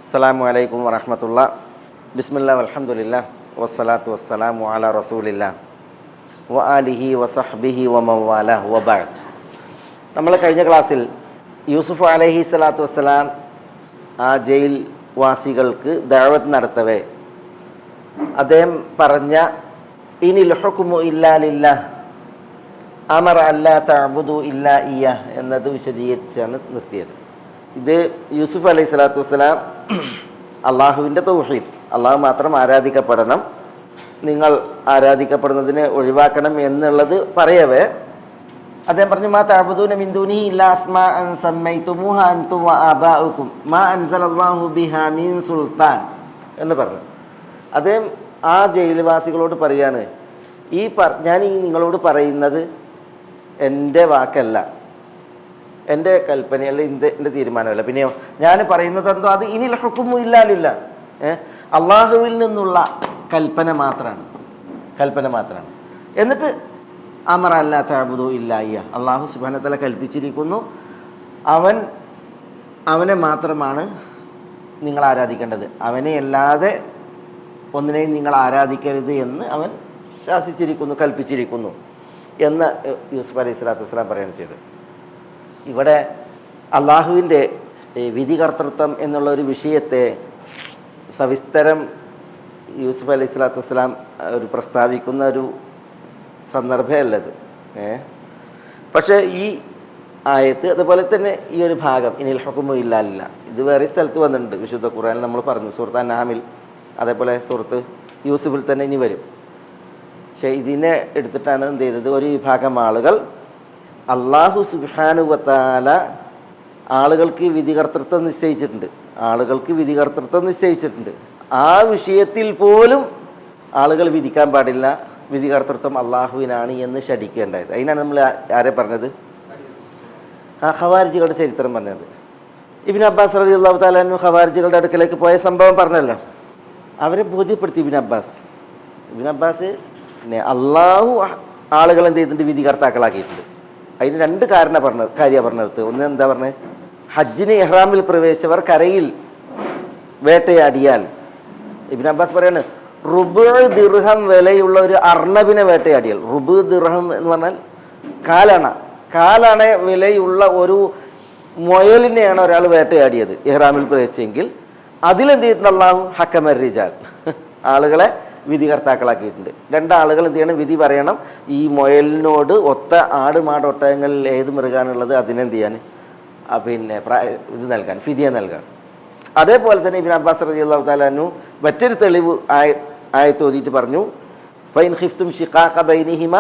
അസ്സലാമു അലൈക്കും വറഹ്മത്തുള്ളാഹി. ബിസ്മില്ലാ വൽഹംദുലില്ലാ വസ്സലാത്തു വസ്സലാമു അലാ റസൂലില്ലാ വ ആലിഹി വസഹ്ബിഹി വമവാല വബഅദ്. നമ്മൾ കഴിഞ്ഞ ക്ലാസ്സിൽ യൂസുഫ് അലൈഹി സ്വലാത്തു വസ്സലാം ആ ജയിൽ വാസികൾക്ക് ദഅവത്ത് നടത്തവേ അദ്ദേഹം പറഞ്ഞ ഇനിൽ ഹുക്മു ഇല്ലാ ലില്ലാഹ് അമറ അല്ലാ തഅബുദു ഇല്ലാ ഇയ്യാഹ് എന്നത് വിശദീകരിച്ചാണ് നിർത്തിയത്. ഇത് യൂസുഫ് അലൈഹി സ്വലാത്തു വസ്സലാം അള്ളാഹുവിൻ്റെ തൗഹീദ്, അള്ളാഹു മാത്രം ആരാധിക്കപ്പെടണം, നിങ്ങൾ ആരാധിക്കപ്പെടുന്നതിനെ ഒഴിവാക്കണം എന്നുള്ളത് പറയവേ അദ്ദേഹം പറഞ്ഞു മാ തഅബുദൂന മിൻ ദൂനിഹി ഇല്ലാ അസ്മാഅൻ സമ്മൈതുമൂഹ അൻതും വആബാഉകും മാ അൻസലല്ലാഹു ബിഹാ മിൻ സുൽത്താൻ എന്ന് പറഞ്ഞു. അദ്ദേഹം ആ ജയിൽവാസികളോട് പറയാണ്, ഞാൻ നിങ്ങളോട് പറയുന്നത് എൻ്റെ വാക്കല്ല, എൻ്റെ കൽപ്പനയല്ല, എൻ്റെ തീരുമാനമല്ല. പിന്നെയോ ഞാൻ പറയുന്നത് എന്തോ അത് ഇനിൽ ഹുക്കുമു ഇല്ലാലില്ല, അള്ളാഹുവിൽ നിന്നുള്ള കൽപ്പന മാത്രമാണ്. എന്നിട്ട് അമറ അല്ലാ തഅബുദു ഇല്ലാ ഇയ്യാഹ്, അള്ളാഹു സുബ്ഹാനഹു വ തആല കൽപ്പിച്ചിരിക്കുന്നു, അവനെ മാത്രമാണ് നിങ്ങൾ ആരാധിക്കേണ്ടത്, അവനെ അല്ലാതെ ഒന്നിനെയും നിങ്ങൾ ആരാധിക്കരുത് എന്ന് അവൻ ശാസിച്ചിരിക്കുന്നു, കൽപ്പിച്ചിരിക്കുന്നു എന്ന് യൂസുഫ് അലൈഹി സ്വലാത്തു വസ്സലാം പറയുകയാണ് ചെയ്തത്. ഇവിടെ അള്ളാഹുവിൻ്റെ വിധികർത്തൃത്വം എന്നുള്ളൊരു വിഷയത്തെ സവിസ്തരം യൂസുഫ് അലൈഹി സ്വലാത്തു വസ്സലാം ഒരു പ്രസ്താവിക്കുന്ന ഒരു സന്ദർഭമല്ലത്. പക്ഷേ ഈ ആയത്ത് അതുപോലെ തന്നെ ഈ ഒരു ഭാഗം ഇനിൽ ഹുക്മു ഇല്ലാ ലില്ലാ ഇത് വേറെ സ്ഥലത്ത് വന്നിട്ടുണ്ട് വിശുദ്ധ ഖുർആനിൽ. നമ്മൾ പറഞ്ഞു സൂറത്ത് അൻആമിൽ, അതേപോലെ സൂറത്ത് യൂസുഫിൽ തന്നെ ഇനി വരും. പക്ഷേ ഇതിനെ എടുത്തിട്ടാണ് എന്ത് ചെയ്തത്, ഒരു വിഭാഗം ആളുകൾ അള്ളാഹു സുബ്ഹാനഹു വ തആല ആളുകൾക്ക് വിധികർത്തൃത്വം നിശ്ചയിച്ചിട്ടുണ്ട്. ആ വിഷയത്തിൽ പോലും ആളുകൾ വിധിക്കാൻ പാടില്ല, വിധികർത്തൃത്വം അള്ളാഹുവിനാണ് എന്ന് ശഠിക്കേണ്ടായത്. അതിനാണ് നമ്മൾ ആരെ പറഞ്ഞത്, ഖവാരിജികളുടെ ചരിത്രം പറഞ്ഞത്. ഇബ്നു അബ്ബാസ് റളിയല്ലാഹു തആല അൻഹു ഖവാരിജികളുടെ അടുക്കലേക്ക് പോയ സംഭവം പറഞ്ഞല്ലോ. അവരെ ബോധ്യപ്പെടുത്തി ഇബ്നു അബ്ബാസ് അള്ളാഹു ആളുകൾ എന്ത് ചെയ്തിട്ടുണ്ട്, വിധികർത്താക്കളാക്കിയിട്ടുണ്ട്. അതിന് രണ്ട് കാര്യമാണ് പറഞ്ഞത്. ഒന്ന് എന്താ പറഞ്ഞത്, ഹജ്ജിന് ഇഹ്റാമിൽ പ്രവേശിച്ചവർ കരയിൽ വേട്ടയാടിയാൽ, ഇബ്നു അബ്ബാസ് പറയാണ് റുബ് ദിർഹം വിലയുള്ള ഒരു അർണബിനെ വേട്ടയാടിയാൽ, റുബ് ദിർഹം എന്ന് പറഞ്ഞാൽ കാലണ വിലയുള്ള ഒരു മുയലിനെയാണ് ഒരാൾ വേട്ടയാടിയത് ഇഹ്റാമിൽ പ്രവേശിച്ചെങ്കിൽ അതിലെന്ത് ചെയ്തിട്ടുണ്ട്, അള്ളാഹു ഹക്കമർ റിജാൽ, ആളുകളെ വിധികർത്താക്കളാക്കിയിട്ടുണ്ട്. രണ്ടാളുകൾ എന്ത് ചെയ്യണം, വിധി പറയണം. ഈ മുയലിനോട് ഒത്ത ആട് മാട് ഒട്ടകങ്ങളിൽ ഏത് മൃഗാനുള്ളത് അതിനെന്ത് ചെയ്യാൻ, പിന്നെ ഇത് നൽകാൻ, ഫിദിയ നൽകാൻ. അതേപോലെ തന്നെ ഇബ്നു അബ്ബാസ് റളിയല്ലാഹു തആല അൻഹു മറ്റൊരു തെളിവ് ആയത്ത് ഓതിയിട്ട് പറഞ്ഞു ഫൈൻ ഖിഫ്തും ശിഖാഖ ബൈനിഹിമ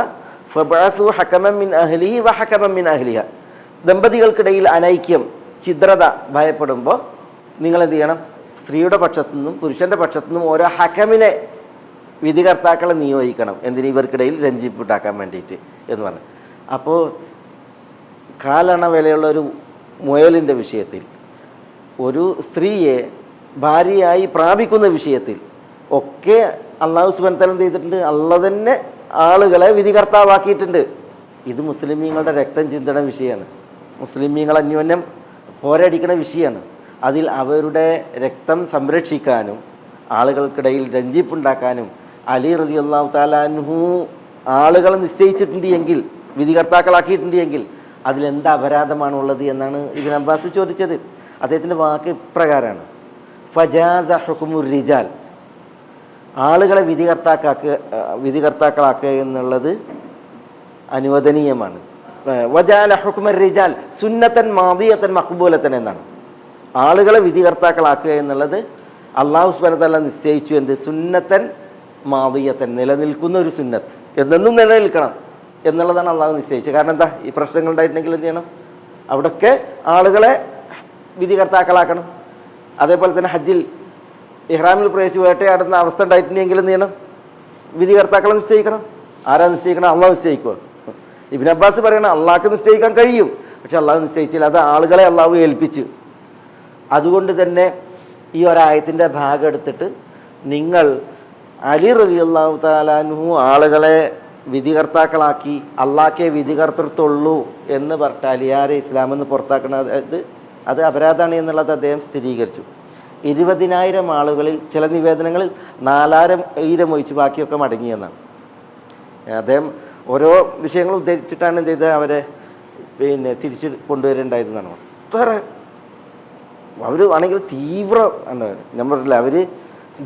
ഫബഅസു ഹകമൻ മിൻ അഹ്ലിഹി വ ഹകമൻ മിൻ അഹ്ലിഹ. ദമ്പതികൾക്കിടയിൽ അനൈക്യം, ഛിദ്രത ഭയപ്പെടുമ്പോൾ നിങ്ങൾ എന്ത് ചെയ്യണം, സ്ത്രീയുടെ പക്ഷത്തു നിന്നും പുരുഷൻ്റെ പക്ഷത്തു നിന്നും ഓരോ ഹക്കമിനെ, വിധികർത്താക്കളെ നിയോഗിക്കണം. എന്തിന്, ഇവർക്കിടയിൽ രഞ്ജിപ്പുണ്ടാക്കാൻ വേണ്ടിയിട്ട് എന്ന് പറഞ്ഞു. അപ്പോൾ കാലണ വിലയുള്ള ഒരു മുയലിൻ്റെ വിഷയത്തിൽ, ഒരു സ്ത്രീയെ ഭാര്യയായി പ്രാപിക്കുന്ന വിഷയത്തിൽ ഒക്കെ അള്ളാഹു സുബ്ഹാനഹു വ തആല എന്ത് ചെയ്തിട്ടുണ്ട്, അള്ളാഹു തന്നെ ആളുകളെ വിധികർത്താവാക്കിയിട്ടുണ്ട്. ഇത് മുസ്ലിമീങ്ങളുടെ രക്തം ചിന്തണ വിഷയമാണ്, മുസ്ലിമീങ്ങൾ അന്യോന്യം പോരടിക്കണ വിഷയമാണ്. അതിൽ അവരുടെ രക്തം സംരക്ഷിക്കാനും ആളുകൾക്കിടയിൽ രഞ്ജിപ്പുണ്ടാക്കാനും അലി റളിയല്ലാഹു തആല അൻഹു ആളുകളെ നിശ്ചയിച്ചിട്ടുണ്ട് എങ്കിൽ, വിധികർത്താക്കളാക്കിയിട്ടുണ്ട് എങ്കിൽ അതിലെന്ത് അപരാധമാണുള്ളത് എന്നാണ് ഇബ്നു അബ്ബാസ് ചോദിച്ചത്. അദ്ദേഹത്തിൻ്റെ വാക്ക് ഇപ്രകാരമാണ്, ഫജാസ ഹുക്മുർ റിജാൽ, ആളുകളെ വിധികർത്താക്കളാക്കുക എന്നുള്ളത് അനുവദനീയമാണ്. വജാല ഹുക്മർ റിജാൽ സുന്നത്തൻ മാദിയത്തൻ മഖ്ബൂലത്തൻ എന്നാണ്. ആളുകളെ വിധികർത്താക്കളാക്കുക എന്നുള്ളത് അല്ലാഹു സുബ്ഹാനഹു വ തആല നിശ്ചയിച്ചു. എന്ത്, സുന്നത്തൻ മാദിയത്തൻ, നിലനിൽക്കുന്ന ഒരു സുന്നത്ത്, എന്നെന്നും നിലനിൽക്കണം എന്നുള്ളതാണ് അള്ളാഹു നിശ്ചയിച്ചത്. കാരണം എന്താ, ഈ പ്രശ്നങ്ങൾ ഉണ്ടായിട്ടുണ്ടെങ്കിൽ എന്ത് ചെയ്യണം, അവിടെയൊക്കെ ആളുകളെ വിധികർത്താക്കളാക്കണം. അതേപോലെ തന്നെ ഹജ്ജിൽ ഇഹ്റാമിൽ പ്രവേശിച്ച് വേട്ടയാടുന്ന അവസ്ഥ ഉണ്ടായിട്ടുണ്ടെങ്കിൽ എന്ത് ചെയ്യണം, വിധികർത്താക്കളെ നിശ്ചയിക്കണം. ആരാ നിശ്ചയിക്കണം, അള്ളാഹു നിശ്ചയിക്കുക. ഇബ്നു അബ്ബാസ് പറയണം അള്ളാഹ്ക്ക് നിശ്ചയിക്കാൻ കഴിയും, പക്ഷെ അള്ളാഹു നിശ്ചയിച്ചില്ല, അത് ആളുകളെ അള്ളാഹു ഏൽപ്പിച്ചു. അതുകൊണ്ട് തന്നെ ഈ ഒരായത്തിൻ്റെ ഭാഗം എടുത്തിട്ട് നിങ്ങൾ അലി റളിയല്ലാഹു തആല അൻഹു ആളുകളെ വിധികർത്താക്കളാക്കി, അള്ളാഹ്ക്കേ വിധികർത്തൃത്വമുള്ളൂ എന്ന് പറഞ്ഞിട്ട് അലിയാരെ ഇസ്ലാമെന്ന് പുറത്താക്കുന്നത് അത് അപരാധമാണ് എന്നുള്ളത് അദ്ദേഹം സ്ഥിരീകരിച്ചു. 20,000 ആളുകളിൽ ചില നിവേദനങ്ങളിൽ 4,000 ഒഴിച്ച് ബാക്കിയൊക്കെ മടങ്ങിയെന്നാണ്. അദ്ദേഹം ഓരോ വിഷയങ്ങൾ ഉദ്ധരിച്ചിട്ടാണ് എന്ത് ചെയ്തത്, അവരെ തിരിച്ച് കൊണ്ടുവരേണ്ടായതെന്നാണ്. അത്ര അവർ ആണെങ്കിൽ തീവ്ര ആണ്. ഞാൻ പറഞ്ഞില്ല, അവർ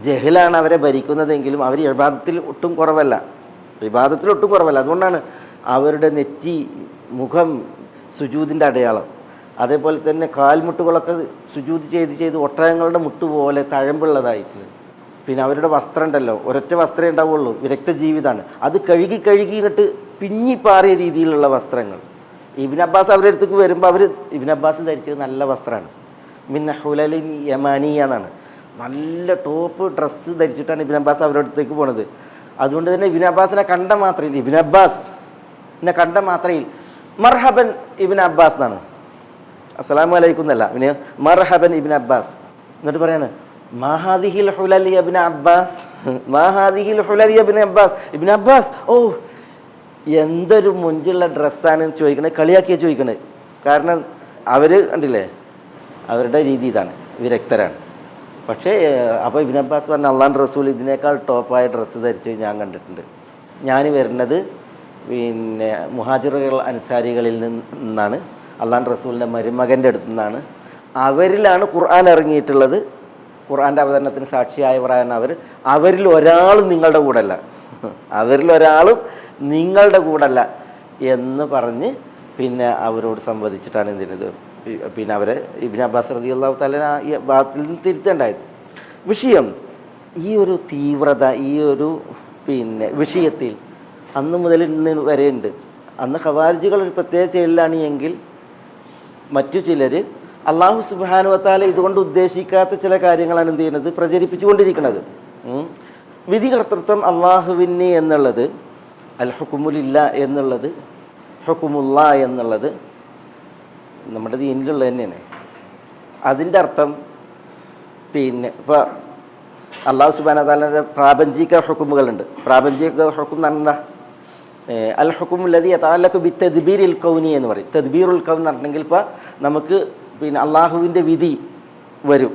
ജഹലാണ് അവരെ ഭരിക്കുന്നതെങ്കിലും അവർ ഇബാദത്തിൽ ഒട്ടും കുറവല്ല. അതുകൊണ്ടാണ് അവരുടെ നെറ്റി, മുഖം സുജൂദിൻ്റെ അടയാളം. അതേപോലെ തന്നെ കാൽമുട്ടുകളൊക്കെ സുജൂദ് ചെയ്ത് ഒട്ടകങ്ങളുടെ മുട്ടുപോലെ തഴമ്പുള്ളതായിട്ട്. പിന്നെ അവരുടെ വസ്ത്രം ഉണ്ടല്ലോ, ഒരൊറ്റ വസ്ത്രമേ ഉണ്ടാവുള്ളൂ, വിരക്ത ജീവിതമാണ്. അത് കഴുകി ഇങ്ങോട്ട് പിഞ്ഞിപ്പാറിയ രീതിയിലുള്ള വസ്ത്രങ്ങൾ. ഇബ്നു അബ്ബാസ് അവരുടെ അടുത്തേക്ക് വരുമ്പോൾ ഇബ്നു അബ്ബാസ് ധരിച്ചത് നല്ല വസ്ത്രമാണ്. മിൻ ഹുലലിൻ യമാനിയ എന്നാണ്. നല്ല ടോപ്പ് ഡ്രസ്സ് ധരിച്ചിട്ടാണ് ഇബ്നു അബ്ബാസ് അവരുടെ അടുത്തേക്ക് പോണത്. അതുകൊണ്ട് തന്നെ ഇബ്നു അബ്ബാസിനെ കണ്ട മാത്രയിൽ മർഹബൻ ഇബ്നു അബ്ബാസ് എന്നാണ്, അസ്സലാമു അലൈക്കും എന്നല്ല, പിന്നെ മർഹബൻ ഇബ്നു അബ്ബാസ്. എന്നിട്ട് പറയാണ് മാഹാദിഹിൽ ഹുലലി ഇബ്നു അബ്ബാസ്, ഇബ്നു അബ്ബാസ്, ഓ എന്തൊരു മുഞ്ചുള്ള ഡ്രസ്സാണ് ചോദിക്കണേ, കളിയാക്കിയാ ചോദിക്കണേ. കാരണം അവർ കണ്ടില്ലേ, അവരുടെ രീതി ഇതാണ്, വിരക്തരാണ്. പക്ഷേ അപ്പോൾ ഇബ്നു അബ്ബാസ് പറഞ്ഞ അള്ളാഹുവിൻ്റെ റസൂൽ ഇതിനേക്കാൾ ടോപ്പായ ഡ്രസ്സ് ധരിച്ച് ഞാൻ കണ്ടിട്ടുണ്ട്. ഞാൻ വരുന്നത് മുഹാജിറുകൾ അൻസാരികളിൽ നിന്നാണ്, അള്ളാഹുവിൻ്റെ റസൂലിൻ്റെ മരുമകൻ്റെ അടുത്തു നിന്നാണ്. അവരിലാണ് ഖുർആൻ ഇറങ്ങിയിട്ടുള്ളത്. ഖുർആൻ്റെ അവതരണത്തിന് സാക്ഷിയായവരാണ് അവരിൽ ഒരാളും നിങ്ങളുടെ കൂടല്ല എന്ന് പറഞ്ഞ് പിന്നെ അവരോട് സംവദിച്ചിട്ടാണ് എന്തിനത് പിന്നെ അവരെ ഇബ്നു അബ്ബാസ് റളിയല്ലാഹു തആല ഈ ഭാഗത്തിൽ നിന്ന് തിരുത്തേണ്ടായത്. വിഷയം ഈ ഒരു തീവ്രത, ഈ ഒരു വിഷയത്തിൽ അന്ന് മുതൽ ഇന്ന് വരെയുണ്ട്. അന്ന് ഖവാരിജികൾ ഒരു പ്രത്യേക ചെയ്യലാണ് എങ്കിൽ മറ്റു ചിലർ അള്ളാഹു സുബ്ഹാനഹു വ തആല ഇതുകൊണ്ട് ഉദ്ദേശിക്കാത്ത ചില കാര്യങ്ങളാണ് എന്ത് ചെയ്യുന്നത്, പ്രചരിപ്പിച്ചുകൊണ്ടിരിക്കുന്നത്. വിധികർത്തൃത്വം അള്ളാഹുവിന് എന്നുള്ളത്, അൽ ഹുക്കുമുലില്ല എന്നുള്ളത്, ഹുക്കുമുള്ള എന്നുള്ളത് നമ്മുടെ ദീനിലുള്ളത് തന്നെയാണ്. അതിൻ്റെ അർത്ഥം ഇപ്പോൾ അള്ളാഹു സുബ്ഹാനഹു വ തആലയുടെ പ്രാപഞ്ചിക ഹുക്കുമുകളുണ്ട്. പ്രാപഞ്ചിക ഹുക്കും എന്ന് പറഞ്ഞാൽ അൽ ഹുക്കുമുല്ലദീ യതഅല്ലഖു ബിത്തദ്ബീരിൽ കൗനി എന്ന് പറയും. തദ്ബീറുൽ കൗൻ എന്ന് പറഞ്ഞിട്ടുണ്ടെങ്കിൽ ഇപ്പോൾ നമുക്ക് അള്ളാഹുവിൻ്റെ വിധി വരും,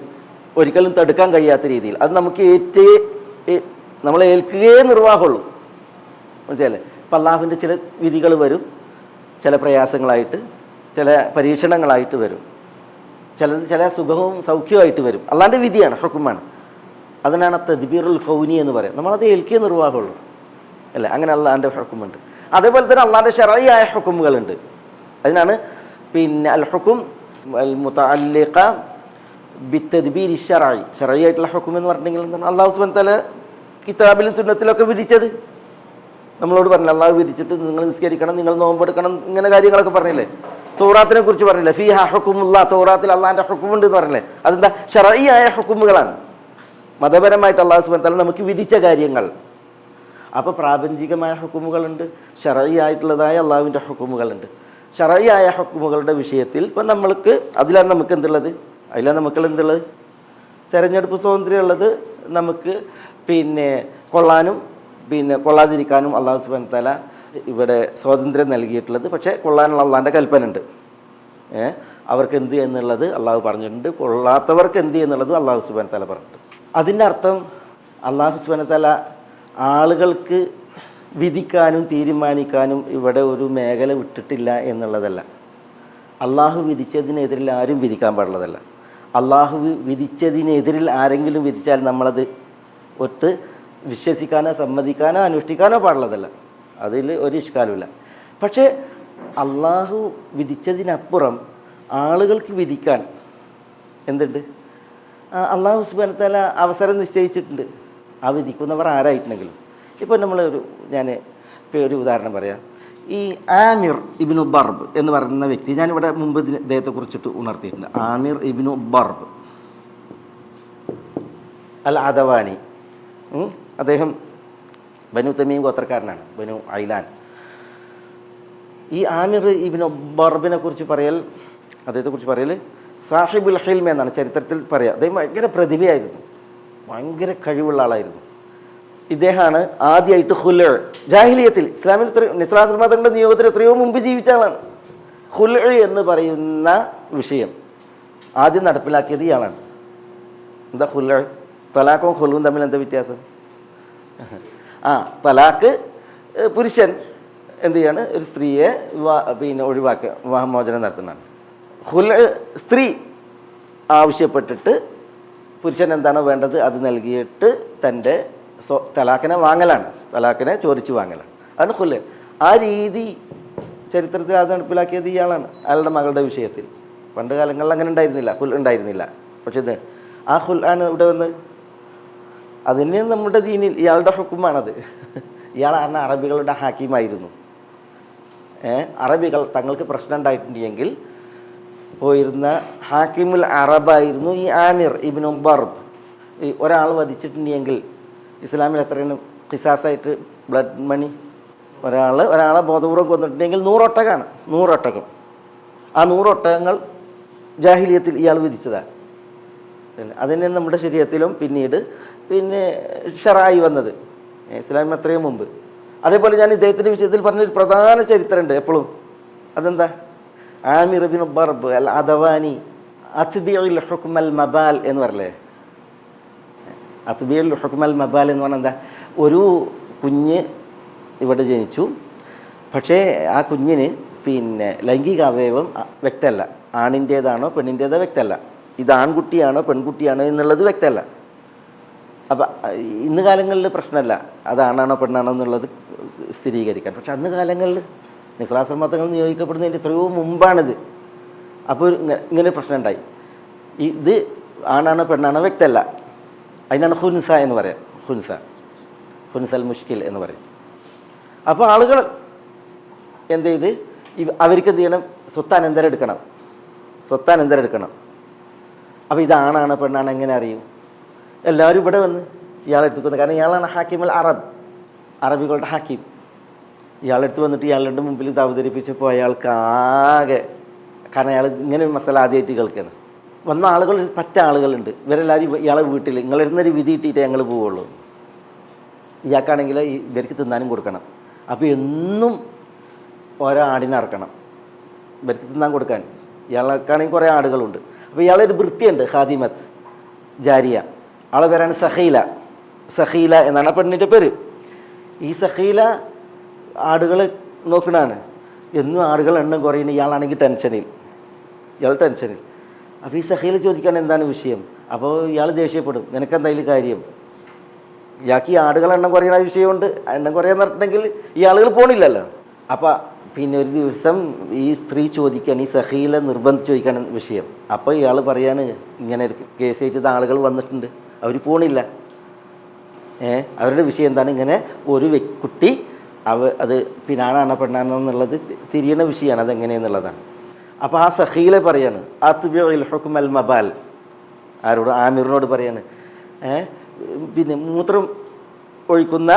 ഒരിക്കലും തടുക്കാൻ കഴിയാത്ത രീതിയിൽ. അത് നമുക്ക് നമ്മളെ ഏൽക്കുകയേ നിർവാഹമുള്ളൂ. മനസ്സിലല്ലേ? ഇപ്പം അള്ളാഹുവിൻ്റെ ചില വിധികൾ വരും, ചില പ്രയാസങ്ങളായിട്ട്, ചില പരീക്ഷണങ്ങളായിട്ട് വരും, ചില സുഖവും സൗഖ്യമായിട്ട് വരും. അള്ളാഹിൻ്റെ വിധിയാണ്, ഹുക്കുമാണ്. അതിനാണ് തദ്ബീറുൽ കൗനി എന്ന് പറയും. നമ്മളത് ഏൽക്കേ നിർവാഹമുള്ളൂ അല്ലേ? അങ്ങനെ അള്ളാഹിൻ്റെ ഹുക്കുമുണ്ട്. അതേപോലെ തന്നെ അള്ളാഹിൻ്റെ ശർഈയായ ഹുക്കുമുകളുണ്ട്. അതിനാണ് അൽ ഹുക്കും അൽ മുതഅല്ലിഖ ബിത്തദ്ബീരി ശർഈ. ശർഈയായിട്ടുള്ള ഹുക്കും എന്ന് പറഞ്ഞിട്ടുണ്ടെങ്കിൽ എന്താണ്? അള്ളാഹു സുബ്ഹാനഹു വ തആല കിതാബിലും സുന്നത്തിലൊക്കെ വിധിച്ചത് നമ്മളോട് പറഞ്ഞില്ല. അള്ളാഹു വിധിച്ചിട്ട് നിങ്ങൾ നിസ്കരിക്കണം, നിങ്ങൾ നോമ്പെടുക്കണം, ഇങ്ങനെ കാര്യങ്ങളൊക്കെ പറഞ്ഞില്ലേ? തൗറാത്തിനെ കുറിച്ച് പറഞ്ഞില്ലേ? ഫീഹാ ഹുക്കുമുല്ലാഹ്, തൗറാത്തിൽ അള്ളാഹിൻ്റെ ഹുക്കുമുണ്ട് എന്ന് പറഞ്ഞില്ലേ? അതെന്താ? ശർഈയായ ഹുക്കുമുകളാണ്, മതപരമായിട്ട് അള്ളാഹു സുബ്ഹാനഹു വ തആല നമുക്ക് വിധിച്ച കാര്യങ്ങൾ. അപ്പോൾ പ്രാപഞ്ചികമായ ഹുക്കുമുകളുണ്ട്, ശർഈയായിട്ടുള്ളതായ അള്ളാഹുവിൻ്റെ ഹുക്കുമുകളുണ്ട്. ശർഈയായ ഹുക്കുമുകളുടെ വിഷയത്തിൽ ഇപ്പം അതിലാണ് നമുക്ക് എന്തുള്ളത്? തെരഞ്ഞെടുപ്പ് സ്വാതന്ത്ര്യം ഉള്ളത്. നമുക്ക് കൊള്ളാനും കൊള്ളാതിരിക്കാനും അള്ളാഹു സുബ്ഹാനഹു വ തആല ഇവിടെ സ്വാതന്ത്ര്യം നൽകിയിട്ടുള്ളത്. പക്ഷേ കൊള്ളാനുള്ള അള്ളാഹിൻ്റെ കൽപ്പന ഉണ്ട്. അവർക്ക് എന്ത് എന്നുള്ളത് അള്ളാഹു പറഞ്ഞിട്ടുണ്ട്, കൊള്ളാത്തവർക്ക് എന്ത് എന്നുള്ളത് അള്ളാഹു സുബ്ഹാനഹു വ തആല പറഞ്ഞിട്ടുണ്ട്. അതിൻ്റെ അർത്ഥം അള്ളാഹു സുബ്ഹാനഹു വ തആല ആളുകൾക്ക് വിധിക്കാനും തീരുമാനിക്കാനും ഇവിടെ ഒരു മേഖല വിട്ടിട്ടില്ല എന്നുള്ളതല്ല. അള്ളാഹു വിധിച്ചതിനെതിരിൽ ആരും വിധിക്കാൻ പാടുള്ളതല്ല. അള്ളാഹു വിധിച്ചതിനെതിരിൽ ആരെങ്കിലും വിധിച്ചാൽ നമ്മളത് ഒട്ട് വിശ്വസിക്കാനോ സമ്മതിക്കാനോ അനുഷ്ഠിക്കാനോ പാടുള്ളതല്ല. അതിൽ ഒരു ഇഷ്കാലുമില്ല. പക്ഷേ അള്ളാഹു വിധിച്ചതിനപ്പുറം ആളുകൾക്ക് വിധിക്കാൻ എന്തുണ്ട്? അള്ളാഹു സുബ്ഹാനഹു വ തആല അവസരം നിശ്ചയിച്ചിട്ടുണ്ട്. ആ വിധിക്കുന്നവർ ആരായിട്ടുണ്ടെങ്കിലും. ഇപ്പോൾ ഞാൻ ഒരു ഉദാഹരണം പറയാം. ഈ ആമിർ ഇബ്നു ബർബ് എന്ന് പറയുന്ന വ്യക്തി, ഞാനിവിടെ മുമ്പ് ഇദ്ദേഹത്തെക്കുറിച്ചിട്ട് ഉണർത്തിയിട്ടുണ്ട്. ആമിർ ഇബ്നു ബർബ് അൽ അദവാനി. അദ്ദേഹം ബനു തമീം ഗോത്രക്കാരനാണ്, ബനു ഐലാൻ. ഈ ആമിർ ഇബ്നു ബർബിനെ കുറിച്ച് അദ്ദേഹത്തെക്കുറിച്ച് പറയൽ സാഹിബുൽ ഹിൽമ എന്നാണ് ചരിത്രത്തിൽ പറയുക. അദ്ദേഹം ഭയങ്കര പ്രതിഭയായിരുന്നു, ഭയങ്കര കഴിവുള്ള ആളായിരുന്നു. ഇദ്ദേഹമാണ് ആദ്യമായിട്ട് ഖുൽ, ജാഹിലിയത്തിൽ ഇസ്ലാമിൽ നിസ്ലാം തങ്ങളുടെ നിയോഗത്തിൽ എത്രയോ മുമ്പ് ജീവിച്ച ആളാണ്. ഖുൽ എന്ന് പറയുന്ന വിഷയം ആദ്യം നടപ്പിലാക്കിയത് ഇയാളാണ്. എന്താ ഖുൽഉ? തലാഖും ഖുൽഉം തമ്മിൽ എന്താ വ്യത്യാസം? തലാഖ് പുരുഷൻ എന്ത് ചെയ്യാണ്? ഒരു സ്ത്രീയെ പിന്നെ ഒഴിവാക്കുക, വിവാഹമോചനം നടത്തുന്നതാണ്. ഖുൽഉ സ്ത്രീ ആവശ്യപ്പെട്ടിട്ട് പുരുഷൻ എന്താണോ വേണ്ടത് അത് നൽകിയിട്ട് തൻ്റെ തലാഖിനെ വാങ്ങലാണ്, തലാഖിനെ ചോദിച്ച് വാങ്ങലാണ്. അതാണ് ഖുൽഉ. ആ രീതി ചരിത്രത്തിൽ അത് നടപ്പിലാക്കിയത് ഇയാളാണ്, അയാളുടെ മകളുടെ വിഷയത്തിൽ. പണ്ട് കാലങ്ങളിൽ അങ്ങനെ ഉണ്ടായിരുന്നില്ല, ഖുൽഉ ഉണ്ടായിരുന്നില്ല. പക്ഷേ ഇത് ആ ഖുൽഉ ആണ് ഇവിടെ വന്ന്. അത് തന്നെയാണ് നമ്മുടെ ദീനിൽ ഇയാളുടെ ഹുക്കുമാണത്. ഇയാൾ പറഞ്ഞ അറബികളുടെ ഹാക്കിമായിരുന്നു. അറബികൾ തങ്ങൾക്ക് പ്രശ്നം ഉണ്ടായിട്ടുണ്ടെങ്കിൽ പോയിരുന്ന ഹാക്കിമുൽ അറബായിരുന്നു ഈ ആമിർ ഇബ്നു ബർബ്. ഈ ഒരാൾ വധിച്ചിട്ടുണ്ടെങ്കിൽ ഇസ്ലാമിൽ എത്രയാണ് ഖിസാസായിട്ട് ബ്ലഡ് മണി? ഒരാളെ ബോധപൂർവ്വം കൊന്നിട്ടുണ്ടെങ്കിൽ 100 ഒട്ടകമാണ്, 100 ഒട്ടകം. ആ 100 ഒട്ടകങ്ങൾ ജാഹിലിയത്തിൽ ഇയാൾ വിധിച്ചതാണ്. അതിന് നമ്മുടെ ശരീരത്തിലും പിന്നീട് ഷറായി വന്നത് ഇസ്ലാമിന് അത്രയും മുമ്പ്. അതേപോലെ ഞാൻ ഇദ്ദേഹത്തിൻ്റെ വിഷയത്തിൽ പറഞ്ഞൊരു പ്രധാന ചരിത്രമുണ്ട് എപ്പോഴും. അതെന്താ? ആമിർ ഇബ്നു ബർബ് അൽ അദവാനി അത്ബിഉൽ ഹുക്മൽ മബാൽ എന്ന് പറയല്ലേ? അത്ബിഉൽ ഹുക്മൽ മബാൽ എന്ന് പറഞ്ഞാൽ എന്താ? ഒരു കുഞ്ഞ് ഇവിടെ ജനിച്ചു, പക്ഷേ ആ കുഞ്ഞിന് ലൈംഗിക അവയവം വ്യക്തമല്ല. ആണിൻ്റേതാണോ പെണ്ണിൻ്റേതോ വ്യക്തമല്ല. ഇത് ആൺകുട്ടിയാണോ പെൺകുട്ടിയാണോ എന്നുള്ളത് വ്യക്തമല്ല. അപ്പം ഇന്ന് കാലങ്ങളിൽ പ്രശ്നമല്ല അതാണാണോ പെണ്ണാണോ എന്നുള്ളത് സ്ഥിരീകരിക്കാൻ. പക്ഷെ അന്ന് കാലങ്ങളിൽ നിസ്ലാശ്രമത്തങ്ങൾ നിയോഗിക്കപ്പെടുന്നതിൻ്റെ എത്രയോ മുമ്പാണിത്. അപ്പോൾ ഇങ്ങനെ പ്രശ്നം ഉണ്ടായി. ഇത് ആണാണോ പെണ്ണാണോ വ്യക്തമല്ല. അതിനാണ് ഹുൻസ എന്ന് പറയാം. ഹുൻസൽ മുഷ്കിൽ എന്ന് പറയും. അപ്പോൾ ആളുകൾ എന്ത് ചെയ്ത് അവർക്ക് എന്ത് ചെയ്യണം? സ്വത്താനന്തരം എടുക്കണം. അപ്പോൾ ഇതാണാണോ പെണ്ണാണോ എങ്ങനെ അറിയും? എല്ലാവരും ഇവിടെ വന്ന് ഇയാളെടുത്ത് വന്നു. കാരണം ഇയാളാണ് ഹാക്കിമുൽ അറബ്, അറബികളുടെ ഹാക്കിം. ഇയാളെടുത്ത് വന്നിട്ട് ഇയാളുടെ മുമ്പിൽ ഇത് അവതരിപ്പിച്ചപ്പോൾ അയാൾക്ക് ആകെ, കാരണം അയാൾ ഇങ്ങനെ ഒരു മസാല ആദ്യമായിട്ട് കേൾക്കുകയാണ്. വന്ന ആളുകൾ ആളുകളുണ്ട്. ഇവരെല്ലാവരും ഇയാളെ വീട്ടിൽ നിങ്ങളിരുന്നൊരു വിധി ഇട്ടിട്ടേ ഞങ്ങൾ പോവുള്ളൂ. ഇയാൾക്കാണെങ്കിൽ ഇവർക്ക് തിന്നാനും കൊടുക്കണം. അപ്പോൾ എന്നും ഓരോ ആടിനെ ഇറക്കണം ഇവർക്ക് തിന്നാൻ കൊടുക്കാൻ. ഇയാൾക്കാണെങ്കിൽ കുറേ ആടുകളുണ്ട്. അപ്പോൾ ഇയാളൊരു വൃത്തിയുണ്ട്, ഖാദിമത്ത് ജാരിയ. ആളെ പേരാണ് സഖീല എന്നാണ് ആ പെണ്ണിൻ്റെ പേര്. ഈ സഖീല ആടുകൾ നോക്കണതാണ്. എന്നും ആടുകൾ എണ്ണം കുറയുന്നത്. ഇയാളാണെങ്കിൽ ടെൻഷനിൽ. അപ്പോൾ ഈ സഖീല ചോദിക്കാൻ എന്താണ് വിഷയം? അപ്പോൾ ഇയാൾ ദേഷ്യപ്പെടും. നിനക്കെന്തായാലും കാര്യം? ഇയാൾക്ക് ഈ ആടുകൾ എണ്ണം കുറയുന്ന വിഷയമുണ്ട്. എണ്ണം കുറയാൻ നടത്തണമെങ്കിൽ ഈ ആളുകൾ പോണില്ലല്ലോ. അപ്പോൾ ഒരു ദിവസം ഈ സ്ത്രീ ചോദിക്കാൻ, ഈ സഖീല നിർബന്ധിച്ച് ചോദിക്കാൻ വിഷയം. അപ്പോൾ ഇയാൾ പറയാണ്, ഇങ്ങനെ ഒരു കേസായിട്ട് ആളുകൾ വന്നിട്ടുണ്ട്, അവർ പോണില്ല. അവരുടെ വിഷയം എന്താണ്? ഇങ്ങനെ ഒരു കുട്ടി അത് ആണാണോ പെണ്ണാണോ എന്നുള്ളത് തിരിയണ വിഷയമാണ്, അതെങ്ങനെയെന്നുള്ളതാണ്. അപ്പോൾ ആ സഖീല പറയാണ് അത്ബിഉൽ ഹുക്മൽ മബാൽ. ആരോട്? ആമിറിനോട് പറയാണ്. മൂത്രം ഒഴിക്കുന്ന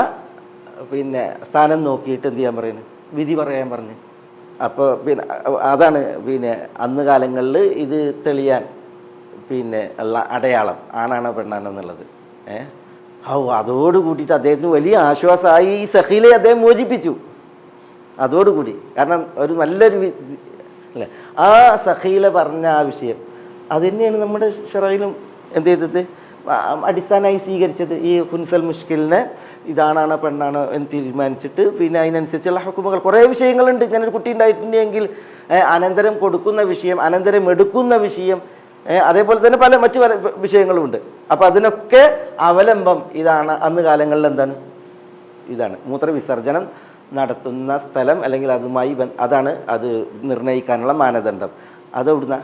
സ്ഥാനം നോക്കിയിട്ട് എന്ത് ചെയ്യാൻ പറയുന്നത്? വിധി പറയാൻ പറഞ്ഞു. അപ്പോൾ അതാണ് അന്ന് കാലങ്ങളിൽ ഇത് തെളിയാൻ ഉള്ള അടയാളം ആണാണോ പെണ്ണാണോ എന്നുള്ളത്. അതോട് കൂട്ടിയിട്ട് അദ്ദേഹത്തിന് വലിയ ആശ്വാസമായി. ഈ സഖീലെ അദ്ദേഹം മോചിപ്പിച്ചു അതോടുകൂടി. കാരണം ഒരു നല്ലൊരു അല്ലേ ആ സഖീല പറഞ്ഞ ആ വിഷയം അത് തന്നെയാണ് നമ്മുടെ ഷറയിലും എന്ത് ചെയ്തത്, അടിസ്ഥാനമായി സ്വീകരിച്ചത്. ഈ ഹുൻസൽ മുഷ്കിലിനെ ഇതാണാണോ പെണ്ണാണോ എന്ന് തീരുമാനിച്ചിട്ട് അതിനനുസരിച്ചുള്ള ഹുക്കുമുകൾ കുറേ വിഷയങ്ങളുണ്ട്. ഇങ്ങനെ ഒരു കുട്ടി ഉണ്ടായിട്ടുണ്ടെങ്കിൽ അനന്തരം കൊടുക്കുന്ന വിഷയം, അനന്തരം എടുക്കുന്ന വിഷയം, അതേപോലെ തന്നെ മറ്റു പല വിഷയങ്ങളുമുണ്ട്. അപ്പോൾ അതിനൊക്കെ അവലംബം ഇതാണ്. അന്ന് കാലങ്ങളിൽ ഇതാണ് മൂത്രവിസർജനം നടത്തുന്ന സ്ഥലം, അല്ലെങ്കിൽ അതുമായി അതാണ് അത് നിർണ്ണയിക്കാനുള്ള മാനദണ്ഡം. അതെവിടുന്ന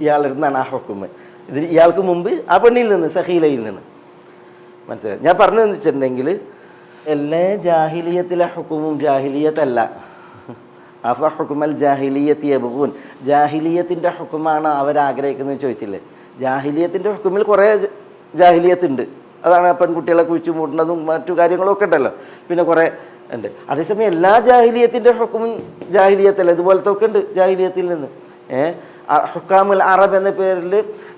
ഇയാളിരുന്നാണ് ആ ഹുക്കുമ്. ഇതിന് ഇയാൾക്ക് മുമ്പ് ആ പെണ്ണിൽ നിന്ന്, സഖീലയിൽ നിന്ന്. മനസ്സിലായി? ഞാൻ പറഞ്ഞതെന്ന് വെച്ചിട്ടുണ്ടെങ്കിൽ എല്ലാ ജാഹിലിയത്തിലെ ഹുക്കുമും ജാഹിലിയത്തല്ല. അഫ ഹുക്കുമൽ ജാഹിലിയത്ത് യബ്ഗൂൻ, ജാഹിലിയത്തിൻ്റെ ഹുക്കുമാണ് അവരാഗ്രഹിക്കുന്നത് ചോദിച്ചില്ലേ? ജാഹിലിയത്തിൻ്റെ ഹുക്കുമിൽ കുറേ ജാഹിലിയത്തുണ്ട്. അതാണ് പെൺകുട്ടികളെ കുഴിച്ചു മൂട്ടുന്നതും മറ്റു കാര്യങ്ങളൊക്കെ ഉണ്ടല്ലോ, പിന്നെ കുറേ ഉണ്ട്. അതേസമയം എല്ലാ ജാഹിലിയത്തിൻ്റെ ഹുക്കുമും ജാഹിലിയത്തല്ല, ഇതുപോലത്തെ ഒക്കെ ഉണ്ട് ജാഹിലിയത്തിൽ നിന്ന്. ഹുക്കാമുൽ അറബ് എന്ന പേരിൽ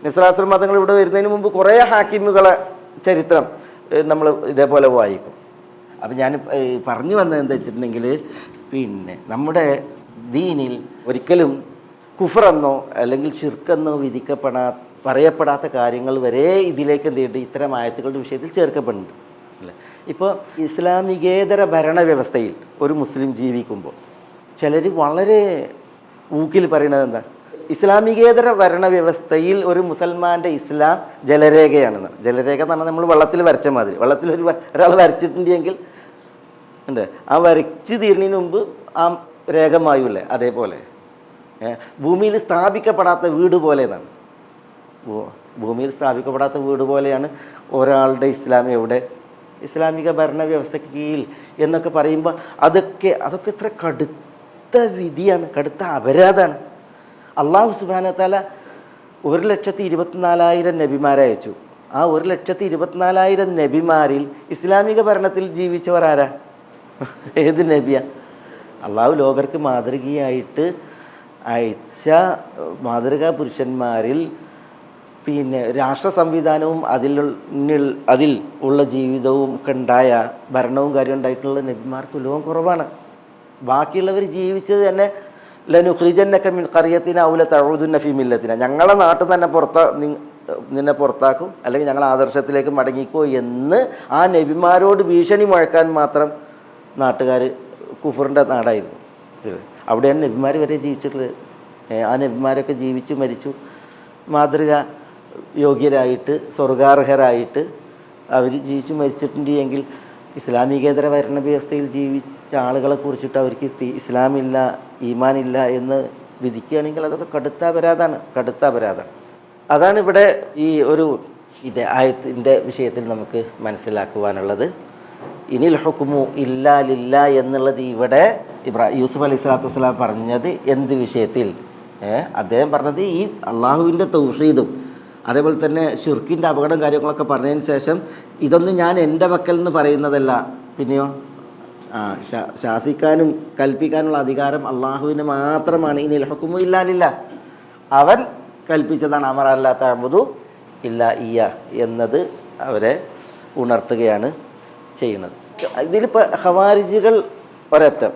നബി മതങ്ങൾ ഇവിടെ വരുന്നതിന് മുമ്പ് കുറേ ഹാക്കിമുകളെ ചരിത്രം നമ്മൾ ഇതേപോലെ വായിക്കും. അപ്പം ഞാൻ പറഞ്ഞു വന്നത് എന്താ വെച്ചിട്ടുണ്ടെങ്കിൽ നമ്മുടെ ദീനിൽ ഒരിക്കലും കുഫറെന്നോ അല്ലെങ്കിൽ ഷിർക്കെന്നോ വിധിക്കപ്പെടാത്ത പറയപ്പെടാത്ത കാര്യങ്ങൾ വരെ ഇതിലേക്ക് എന്ത് ചെയ്യുന്നുണ്ട്, ഇത്തരം ആയത്തുകളുടെ വിഷയത്തിൽ ചേർക്കപ്പെടുന്നുണ്ട് അല്ലേ. ഇപ്പോൾ ഇസ്ലാമികേതര ഭരണവ്യവസ്ഥയിൽ ഒരു മുസ്ലിം ജീവിക്കുമ്പോൾ ചിലർ വളരെ ഊക്കിൽ പറയുന്നത് എന്താ, ഇസ്ലാമികേതര ഭരണവ്യവസ്ഥയിൽ ഒരു മുസൽമാൻ്റെ ഇസ്ലാം ജലരേഖയാണെന്നാണ്. ജലരേഖ എന്ന് പറഞ്ഞാൽ നമ്മൾ വെള്ളത്തിൽ വരച്ച മാതിരി, വെള്ളത്തിൽ ഒരാൾ വരച്ചിട്ടുണ്ടെങ്കിൽ ഉണ്ട്, ആ വരച്ച് തീരുന്നതിന് മുമ്പ് ആ രേഖ മായൂല്ലേ, അതേപോലെ ഭൂമിയിൽ സ്ഥാപിക്കപ്പെടാത്ത വീട് പോലെ എന്നാണ്. ഭൂമിയിൽ സ്ഥാപിക്കപ്പെടാത്ത വീട് പോലെയാണ് ഒരാളുടെ ഇസ്ലാം എവിടെ, ഇസ്ലാമിക ഭരണവ്യവസ്ഥയ്ക്ക് കീഴിൽ എന്നൊക്കെ പറയുമ്പോൾ അതൊക്കെ ഇത്ര കടുത്ത വിധിയാണ്, കടുത്ത അപരാധമാണ്. അള്ളാഹു സുബ്ഹാനഹു വ തആല 1,24,000 നബിമാരെ അയച്ചു. ആ 1,24,000 നബിമാരിൽ ഇസ്ലാമിക ഭരണത്തിൽ ജീവിച്ചവർ ആരാ? ഏത് നബിയാ? അള്ളാഹു ലോകർക്ക് മാതൃകയായിട്ട് അയച്ച മാതൃകാ പുരുഷന്മാരിൽ പിന്നെ രാഷ്ട്ര സംവിധാനവും അതിൽ ഉള്ള ജീവിതവും ഒക്കെ ഉണ്ടായ ഭരണവും കാര്യം ഉണ്ടായിട്ടുള്ള നബിമാർ തുലവും കുറവാണ്. ബാക്കിയുള്ളവർ ജീവിച്ചത് തന്നെ ലനുഖ്രിജന്നക മിൻ ഖറിയത്തിന ഔ ലതഊദുന്ന ഫീ മില്ലത്തിന, ഞങ്ങളെ നാട്ടിൽ തന്നെ നിന്നെ പുറത്താക്കും, അല്ലെങ്കിൽ ഞങ്ങൾ ആദർശത്തിലേക്ക് മടങ്ങിക്കോ എന്ന് ആ നബിമാരോട് ഭീഷണി മുഴക്കാൻ മാത്രം നാട്ടുകാർ, കുഫറിൻ്റെ നാടായിരുന്നു. അവിടെയാണ് നബിമാർ വരെ ജീവിച്ചിട്ടുള്ളത്. ആ നബിമാരൊക്കെ ജീവിച്ചു മരിച്ചു, മാതൃക യോഗ്യരായിട്ട് സ്വർഗാർഹരായിട്ട് അവർ ജീവിച്ചു മരിച്ചിട്ടുണ്ട്. എങ്കിൽ ഇസ്ലാമികേതര ഭരണ വ്യവസ്ഥയിൽ ജീവിച്ച ആളുകളെ കുറിച്ചിട്ട് അവർക്ക് ഇസ്ലാമില്ല, ഈമാനില്ല എന്ന് വിധിക്കുകയാണെങ്കിൽ അതൊക്കെ കടുത്ത അപരാധമാണ്. അതാണ് ഇവിടെ ഈ ഒരു ആയത്തിൻ്റെ വിഷയത്തിൽ നമുക്ക് മനസ്സിലാക്കുവാനുള്ളത്. ഇനിൽ ഹുക്മു ഇല്ലാ ലില്ലാ എന്നുള്ളത് ഇവിടെ യൂസുഫ് അലൈഹി സ്വലാത്തു വസ്സലാം പറഞ്ഞത് എന്ത് വിഷയത്തിൽ? അദ്ദേഹം പറഞ്ഞത് ഈ അള്ളാഹുവിൻ്റെ തൗഹീദും അതേപോലെ തന്നെ ഷിർക്കിൻ്റെ അപകടം കാര്യങ്ങളൊക്കെ പറഞ്ഞതിന് ശേഷം ഇതൊന്നും ഞാൻ എൻ്റെ പക്കൽ നിന്ന് പറയുന്നതല്ല, പിന്നെയോ ശാസിക്കാനും കൽപ്പിക്കാനുള്ള അധികാരം അള്ളാഹുവിന് മാത്രമാണ്. ഇനിൽ ഹുക്മു ഇല്ലാ ലില്ലാ, അവൻ കൽപ്പിച്ചതാണ്. അമറ അല്ലാ തഅബുദു ഇല്ലാ ഇയ്യ എന്നത് അവരെ ഉണർത്തുകയാണ് ചെയ്യുന്നത്. ഇതിലിപ്പോൾ ഖവാരിജികൾ ഒരറ്റം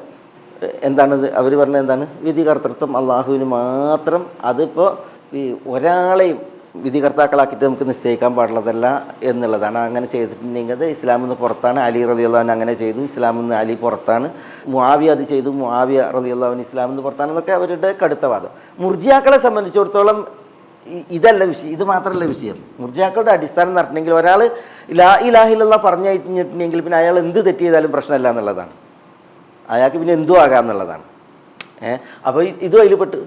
എന്താണിത് അവർ പറഞ്ഞത് എന്താണ്, വിധികർത്തൃത്വം അള്ളാഹുവിന് മാത്രം. അതിപ്പോൾ ഈ ഒരാളെയും വിധികർത്താക്കളാക്കിയിട്ട് നമുക്ക് നിശ്ചയിക്കാൻ പാടുള്ളതല്ല എന്നുള്ളതാണ്. അങ്ങനെ ചെയ്തിട്ടുണ്ടെങ്കിൽ അത് ഇസ്ലാമിൽ നിന്ന് പുറത്താണ്. അലി റളിയല്ലാഹു അൻഹു അങ്ങനെ ചെയ്തു, ഇസ്ലാമിൽ നിന്ന് അലി പുറത്താണ്. മുആവിയ അത് ചെയ്തു, മുആവിയ റളിയല്ലാഹു അൻഹു ഇസ്ലാമിൽ നിന്ന് പുറത്താണെന്നൊക്കെ അവരുടെ കടുത്ത വാദം. മുർജിയാക്കളെ സംബന്ധിച്ചിടത്തോളം ഇതല്ല വിഷയം, ഇത് മാത്രമല്ല വിഷയം. മുർജിയാക്കളുടെ അടിസ്ഥാനം നടത്തണമെങ്കിൽ ഒരാൾ ലാ ഇലാഹ ഇല്ലല്ലാഹ് പറഞ്ഞു കഴിഞ്ഞിട്ടുണ്ടെങ്കിൽ പിന്നെ അയാൾ എന്ത് തെറ്റ് ചെയ്താലും പ്രശ്നമല്ല എന്നുള്ളതാണ്. അയാൾക്ക് പിന്നെ എന്തും ആകാം എന്നുള്ളതാണ്. അപ്പോൾ ഇതും അതിൽ പെട്ട്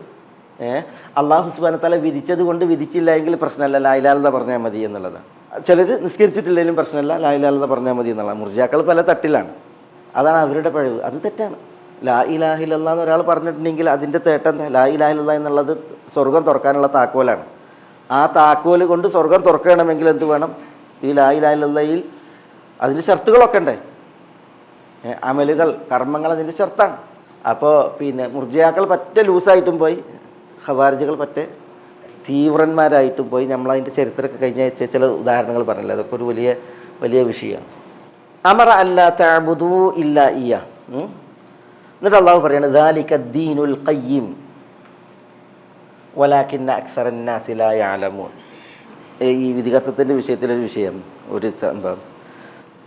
അള്ളാഹു സുബ്ഹാനഹു വ തആല വിധിച്ചത് കൊണ്ട് വിധിച്ചില്ല എങ്കിൽ പ്രശ്നമല്ല, ലാ ഇലാഹ ഇല്ലല്ലാഹ് പറഞ്ഞാൽ മതി എന്നുള്ളതാണ്. ചിലർ നിസ്കരിച്ചിട്ടില്ലെങ്കിലും പ്രശ്നമല്ല, ലാ ഇലാഹ ഇല്ലല്ലാഹ് പറഞ്ഞാൽ മതി എന്നുള്ളതാണ്. മുർജിയാക്കൾ പല തട്ടിലാണ്, അതാണ് അവരുടെ പഴിവ്. അത് തെറ്റാണ്. ലാ ഇലാഹ ഇല്ലല്ലാഹ് എന്ന് ഒരാൾ പറഞ്ഞിട്ടുണ്ടെങ്കിൽ അതിൻ്റെ തേട്ടം എന്താ? ലാ ഇലാഹ ഇല്ലല്ലാഹ് എന്നുള്ളത് സ്വർഗം തുറക്കാനുള്ള താക്കോലാണ്. ആ താക്കോൽ കൊണ്ട് സ്വർഗം തുറക്കണമെങ്കിൽ എന്ത് വേണം? ഈ ലാ ഇലാഹ ഇല്ലല്ലാഹയിൽ അതിൻ്റെ ഷർത്തുകളൊക്കെ ഉണ്ട്. അമലുകൾ, കർമ്മങ്ങൾ അതിൻ്റെ ഷർത്താണ്. അപ്പോൾ പിന്നെ മുർജിയാക്കൾ പറ്റ ലൂസായിട്ടും പോയി, ഖവാരിജികൾ പറ്റ തീവ്രന്മാരായിട്ടും പോയി. നമ്മളതിൻ്റെ ചരിത്രമൊക്കെ കഴിഞ്ഞ ചില ഉദാഹരണങ്ങൾ പറഞ്ഞില്ല, അതൊക്കെ ഒരു വലിയ വലിയ വിഷയമാണ്. അമറ അല്ലാ തഅബുദു ഇല്ലാ ഇയ്യ. എന്നിട്ട് അള്ളാഹു പറയാണ് ദാലിക ദീനുൽ ഖയ്യിം വലാകിന്ന അക്സറന്നാസി ലാ യഅലമൂൻ. ഈ വിധികർത്തത്തിൻ്റെ വിഷയത്തിലൊരു വിഷയം, ഒരു സംഭവം.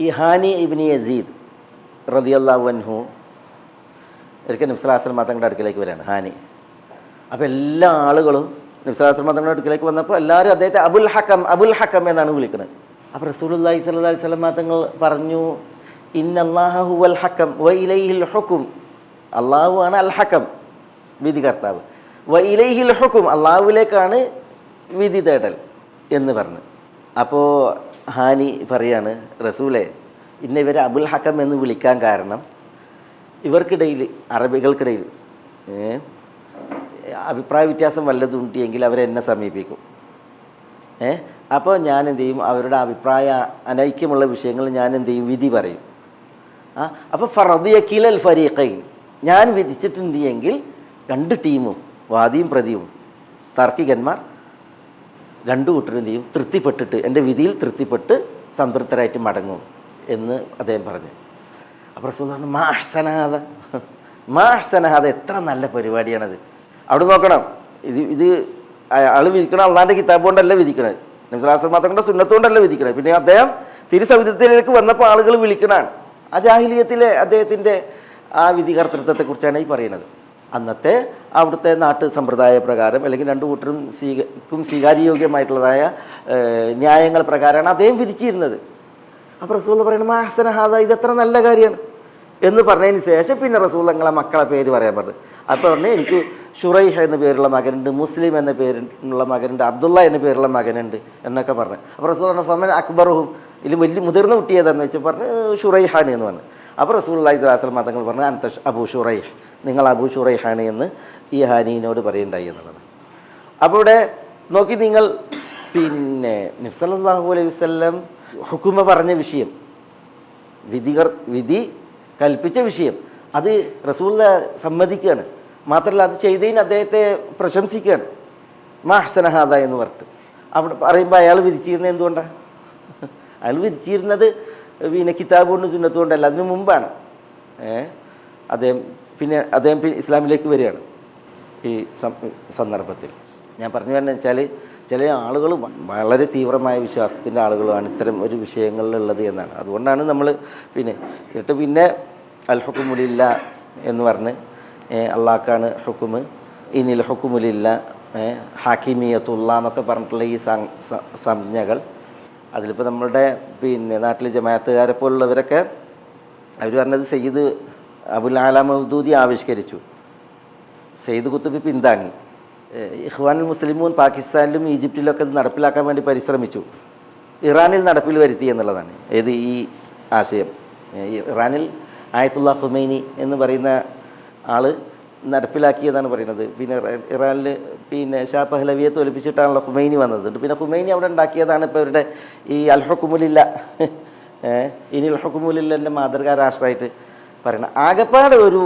ഈ ഹാനി ഇബ്നു യസീദ് റളിയല്ലാഹു അൻഹു ഒരിക്കൽ നബി സല്ലല്ലാഹു അലൈഹി വസല്ലം തങ്ങളുടെ അടുക്കലേക്ക് വരികയാണ് ഹാനി. അപ്പോൾ എല്ലാ ആളുകളും നബി സല്ലല്ലാഹു അലൈഹി വസല്ലം തങ്ങളുടെ അടുക്കലേക്ക് വന്നപ്പോൾ എല്ലാവരും അദ്ദേഹത്തെ അബുൽ ഹക്കം എന്നാണ് വിളിക്കുന്നത്. അപ്പോൾ റസൂലുള്ളാഹി സ്വല്ലല്ലാഹു അലൈഹി വസല്ലം തങ്ങൾ പറഞ്ഞു, ഇന്നല്ലാഹ ഹുവൽ ഹക്കം വ ഇലൈഹിൽ ഹുക്കും. അള്ളാഹു ആണ് അൽ ഹക്കം, വിധികർത്താവ്. വ ഇലൈഹിൽ ഹുക്കും, അള്ളാഹുവിലേക്കാണ് വിധി തേടൽ എന്ന് പറഞ്ഞു. അപ്പോൾ ഹാനി പറയാണ്, റസൂലേ, ഇന്ന ഇവരെ അബുൽ ഹക്കം എന്ന് വിളിക്കാൻ കാരണം ഇവർക്കിടയിൽ, അറബികൾക്കിടയിൽ അഭിപ്രായ വ്യത്യാസം വല്ലതും ഉണ്ടെങ്കിൽ അവരെന്നെ സമീപിക്കും. അപ്പോൾ ഞാൻ എന്ത് ചെയ്യും, അവരുടെ അഭിപ്രായ അനൈക്യമുള്ള വിഷയങ്ങൾ ഞാൻ എന്ത് ചെയ്യും, വിധി പറയും. അപ്പോൾ ഫറദിയ കിലൽ ഫരീഖൈൻ, ഞാൻ വിധിച്ചിട്ടുണ്ട് എങ്കിൽ രണ്ട് ടീമും, വാദിയും പ്രതിയും, താർക്കികന്മാർ രണ്ടു കൂട്ടരും എന്ത് ചെയ്യും, തൃപ്തിപ്പെട്ടിട്ട്, എൻ്റെ വിധിയിൽ തൃപ്തിപ്പെട്ട് സംതൃപ്തരായിട്ട് മടങ്ങും എന്ന് അദ്ദേഹം പറഞ്ഞു. അപ്പോൾ റസൂൽ പറഞ്ഞു, മാ അഹ്സനഹാദ, എത്ര നല്ല പരിപാടിയാണത്. അവിടെ നോക്കണം, ഇത് അയാൾ വിധിക്കണം അള്ളാൻ്റെ കിതാബ് കൊണ്ടല്ല വിധിക്കണത്, നബി സ്വല്ലല്ലാഹു അലൈഹി വസല്ലം തങ്ങളുടെ സുന്നത്ത് കൊണ്ടല്ല വിധിക്കണത്. പിന്നെ അദ്ദേഹം തിരുസവിധത്തിലേക്ക് വന്നപ്പോൾ ആളുകൾ വിളിക്കണാണ്. ആ ജാഹിലിയത്തിലെ അദ്ദേഹത്തിൻ്റെ ആ വിധികർത്തൃത്വത്തെക്കുറിച്ചാണ് ഈ പറയുന്നത്. അന്നത്തെ അവിടുത്തെ നാട്ടു സമ്പ്രദായ പ്രകാരം അല്ലെങ്കിൽ രണ്ടു കൂട്ടരും സ്വീകാര്യയോഗ്യമായിട്ടുള്ളതായ ന്യായങ്ങൾ പ്രകാരമാണ് അദ്ദേഹം വിധിച്ചിരുന്നത്. അപ്പോൾ റസൂൽ പറയുന്നത് മാ അഹ്സന ഹാദാ, ഇതെത്ര നല്ല കാര്യമാണ് എന്ന് പറഞ്ഞതിന് ശേഷം പിന്നെ റസൂൽ നിങ്ങളെ മക്കളെ പേര് പറയാൻ പറഞ്ഞു. അപ്പോൾ പറഞ്ഞാൽ എനിക്ക് ഷുറൈഹ് എന്ന പേരുള്ള മകനുണ്ട്, മുസ്ലിം എന്ന പേരുള്ള മകനുണ്ട്, അബ്ദുള്ള എന്ന പേരുള്ള മകനുണ്ട് എന്നൊക്കെ പറഞ്ഞു. അപ്പോൾ റസൂൽ പറഞ്ഞു ഫമൻ അക്ബറുഹും, ഇതിൽ വലിയ മുതിർന്ന കുട്ടിയേതാന്ന് വെച്ചാൽ പറഞ്ഞ് ഷുറൈഹാണ് എന്ന് പറഞ്ഞു. അപ്പോൾ റസൂലുള്ളാഹി സ്വല്ലല്ലാഹു അലൈഹി വസല്ലം തങ്ങൾ പറഞ്ഞു അൻത അബൂ ഷുറൈഹ്, നിങ്ങൾ അബൂ ഷുറൈഹാണ് എന്ന് ഈ ഹാനിയിനോട് പറയുണ്ടായി എന്നുള്ളത്. അപ്പോൾ ഇവിടെ നോക്കി നിങ്ങൾ, പിന്നെ നബി സല്ലല്ലാഹു അലൈഹി വസല്ലം ഹുക്കുമ പറഞ്ഞ വിഷയം, വിധി കൽപ്പിച്ച വിഷയം, അത് റസൂൽ സമ്മതിക്കുകയാണ്. മാത്രമല്ല അത് ചെയ്തതിന് അദ്ദേഹത്തെ പ്രശംസിക്കുകയാണ്. മാ അഹ്സന ഹാദാ എന്ന് പറഞ്ഞിട്ട് അവിടെ പറയുമ്പോൾ അയാൾ വിധിച്ചിരുന്നത് എന്തുകൊണ്ടാണ്? അയാൾ വിധിച്ചിരുന്നത് പിന്നെ കിതാബ് കൊണ്ട് സുന്നത്ത് കൊണ്ടല്ല, അതിനു മുമ്പാണ്. അദ്ദേഹം ഇസ്ലാമിലേക്ക് വരികയാണ്. ഈ സന്ദർഭത്തിൽ ഞാൻ പറഞ്ഞു വരുന്നത് വെച്ചാൽ ചില ആളുകൾ വളരെ തീവ്രമായ വിശ്വാസത്തിൻ്റെ ആളുകളുമാണ് ഇത്തരം ഒരു വിഷയങ്ങളിലുള്ളത് എന്നാണ്. അതുകൊണ്ടാണ് നമ്മൾ പിന്നെ അൽ ഹുക്കുമുലില്ല എന്ന് പറഞ്ഞ് അള്ളാഹ്ക്കാണ് ഹുക്കുമ്, ഇനിൽ ഹുക്കുമുലില്ല, ഹാക്കിമിയത്തുള്ള എന്നൊക്കെ പറഞ്ഞിട്ടുള്ള ഈ സംജ്ഞകൾ അതിലിപ്പോൾ നമ്മളുടെ നാട്ടിൽ ജമാഅത്തുകാരെ പോലുള്ളവരൊക്കെ അവർ പറഞ്ഞത് സയ്യിദ് അബുൽ ആല മൗദൂദി ആവിഷ്കരിച്ചു, സയ്യിദ് കുത്തുബി പിന്താങ്ങി, ഇഖ്വാനുൽ മുസ്ലിമൂൻ പാകിസ്ഥാനിലും ഈജിപ്തിലൊക്കെ ഇത് നടപ്പിലാക്കാൻ വേണ്ടി പരിശ്രമിച്ചു, ഇറാനിൽ നടപ്പിൽ വരുത്തി എന്നുള്ളതാണ് ഏത് ഈ ആശയം. ഇറാനിൽ ആയത്തുള്ള ഖുമൈനി എന്ന് പറയുന്ന ആൾ നടപ്പിലാക്കിയതാണ് പറയുന്നത്. പിന്നെ ഇറാനിൽ ഷാ പഹ്ലവിയെ തോൽപ്പിച്ചിട്ടാണല്ലോ ഖുമൈനി വന്നത്. പിന്നെ ഖുമൈനി അവിടെ ഉണ്ടാക്കിയതാണ് ഇപ്പോൾ ഇവരുടെ ഈ അൽ ഹുക്കുമുലില്ല, ഇനിൽ ഹുക്കുമുലില്ലൻ്റെ മാതൃകാ രാഷ്ട്രമായിട്ട് പറയുന്നത്. ആകെപ്പാട് ഒരു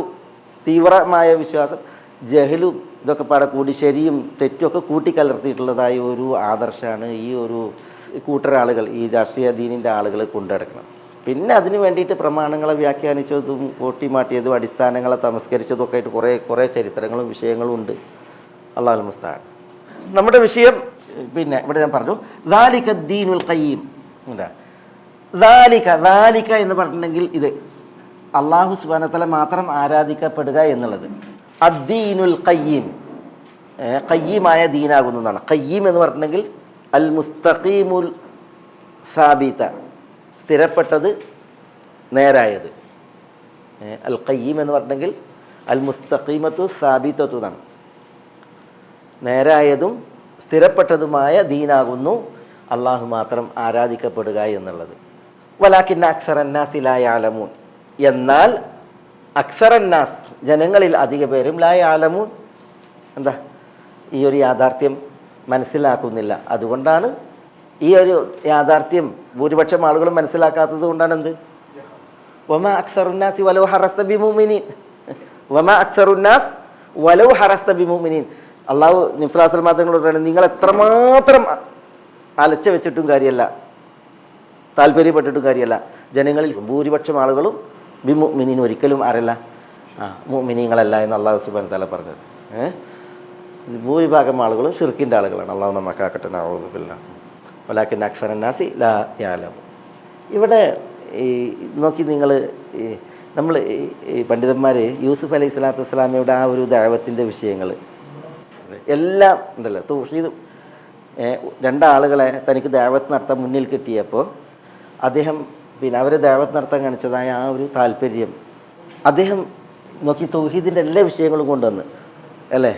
തീവ്രമായ വിശ്വാസം, ജഹലും ഇതൊക്കെ പാടെ കൂടി ശരിയും തെറ്റുമൊക്കെ കൂട്ടിക്കലർത്തിയിട്ടുള്ളതായ ഒരു ആദർശമാണ് ഈ ഒരു കൂട്ടരാളുകൾ, ഈ രാഷ്ട്രീയ ദീനിൻ്റെ ആളുകൾ കൊണ്ടുനടക്കണം. പിന്നെ അതിന് വേണ്ടിയിട്ട് പ്രമാണങ്ങളെ വ്യാഖ്യാനിച്ചതും കൂട്ടിമാട്ടിയതും അടിസ്ഥാനങ്ങളെ തമസ്കരിച്ചതും ഒക്കെ ആയിട്ട് കുറേ ചരിത്രങ്ങളും വിഷയങ്ങളും ഉണ്ട്. അല്ലാഹുൽ മുസ്തആൻ. നമ്മുടെ വിഷയം ഇവിടെ ഞാൻ പറഞ്ഞു ദാലിക ദീനുൽ ഖയ്യിം. ദാലിക എന്ന് പറഞ്ഞിട്ടുണ്ടെങ്കിൽ ഇത് അല്ലാഹു സുബ്ഹാനഹു വ തആല മാത്രം ആരാധിക്കപ്പെടുക എന്നുള്ളത്. അദ്ദീനുൽ ഖയ്യിം, ഖയ്യിമായ ദീനാകുന്നു എന്നാണ്. ഖയ്യിം എന്ന് പറഞ്ഞിട്ടുണ്ടെങ്കിൽ അൽ മുസ്തഖീമുൽ സാബിത, സ്ഥിരപ്പെട്ടത്, നേരായത്. അൽ ഖയ്യിം എന്ന് പറഞ്ഞിട്ടുണ്ടെങ്കിൽ അൽ മുസ്തഖീമത്തു സാബിതത്തു എന്നാണ്. നേരായതും സ്ഥിരപ്പെട്ടതുമായ ദീനാകുന്നു അള്ളാഹു മാത്രം ആരാധിക്കപ്പെടുക എന്നുള്ളത്. വലാകിന്ന അക്സറന്നാസി ലാ യഅലമൂൻ, എന്നാൽ അക്സറന്നാസ് ജനങ്ങളിൽ അധിക പേരും ലാ യഅലമൂൻ, എന്താ ഈ ഒരു യാഥാർത്ഥ്യം മനസ്സിലാക്കുന്നില്ല. അതുകൊണ്ടാണ് ഈ ഒരു യാഥാർത്ഥ്യം ഭൂരിപക്ഷം ആളുകളും മനസ്സിലാക്കാത്തത് കൊണ്ടാണ് എന്ത് വമാ അക്സറുന്നാസി വലൗ ഹറസ്ത ബിമുഅ്മിനീൻ, വമാ അക്സറുന്നാസ് വലൗ ഹറസ്ത ബിമുഅ്മിനീൻ. അള്ളാഹു നബി സ്വല്ലല്ലാഹു അലൈഹി വസല്ലം തങ്ങളോട് പറയുന്നത് നിങ്ങൾ എത്രമാത്രം അലച്ച വെച്ചിട്ടും കാര്യമല്ല, താല്പര്യപ്പെട്ടിട്ടും കാര്യമല്ല, ജനങ്ങളിൽ ഭൂരിപക്ഷം ആളുകളും ബിമുഅ്മിനീൻ ഒരിക്കലും ആരല്ല, മുഅ്മിനീങ്ങളല്ല എന്ന് അള്ളാഹു സുബ്ഹാനഹു വ തആല പറഞ്ഞത്. ഭൂരിഭാഗം ആളുകളും ഷിർക്കിൻ്റെ ആളുകളാണ്. അള്ളാഹു നമ്മക്കാക്കട്ടെ, നഊദു ബില്ലാഹ്. വലാകിന്ന അക്സറന്നാസി ലാ യഅലമൂൻ. ഇവിടെ നോക്കി നിങ്ങൾ, നമ്മൾ ഈ പണ്ഡിതന്മാർ യൂസുഫ് അലൈഹി സ്വലാത്തു വസ്സലാമയുടെ ആ ഒരു ദഅവത്തിൻ്റെ വിഷയങ്ങൾ എല്ലാം ഉണ്ടല്ലോ. തൗഹീദ് രണ്ടാളുകളെ തനിക്ക് ദഅവത്ത് നടത്താൻ മുന്നിൽ കിട്ടിയപ്പോൾ അദ്ദേഹം അവരെ ദഅവത്ത് നടത്താൻ കാണിച്ചതായ ആ ഒരു താല്പര്യം അദ്ദേഹം നോക്കി തൗഹീദിൻ്റെ എല്ലാ വിഷയങ്ങളും കൊണ്ടുവന്ന് അല്ലേ,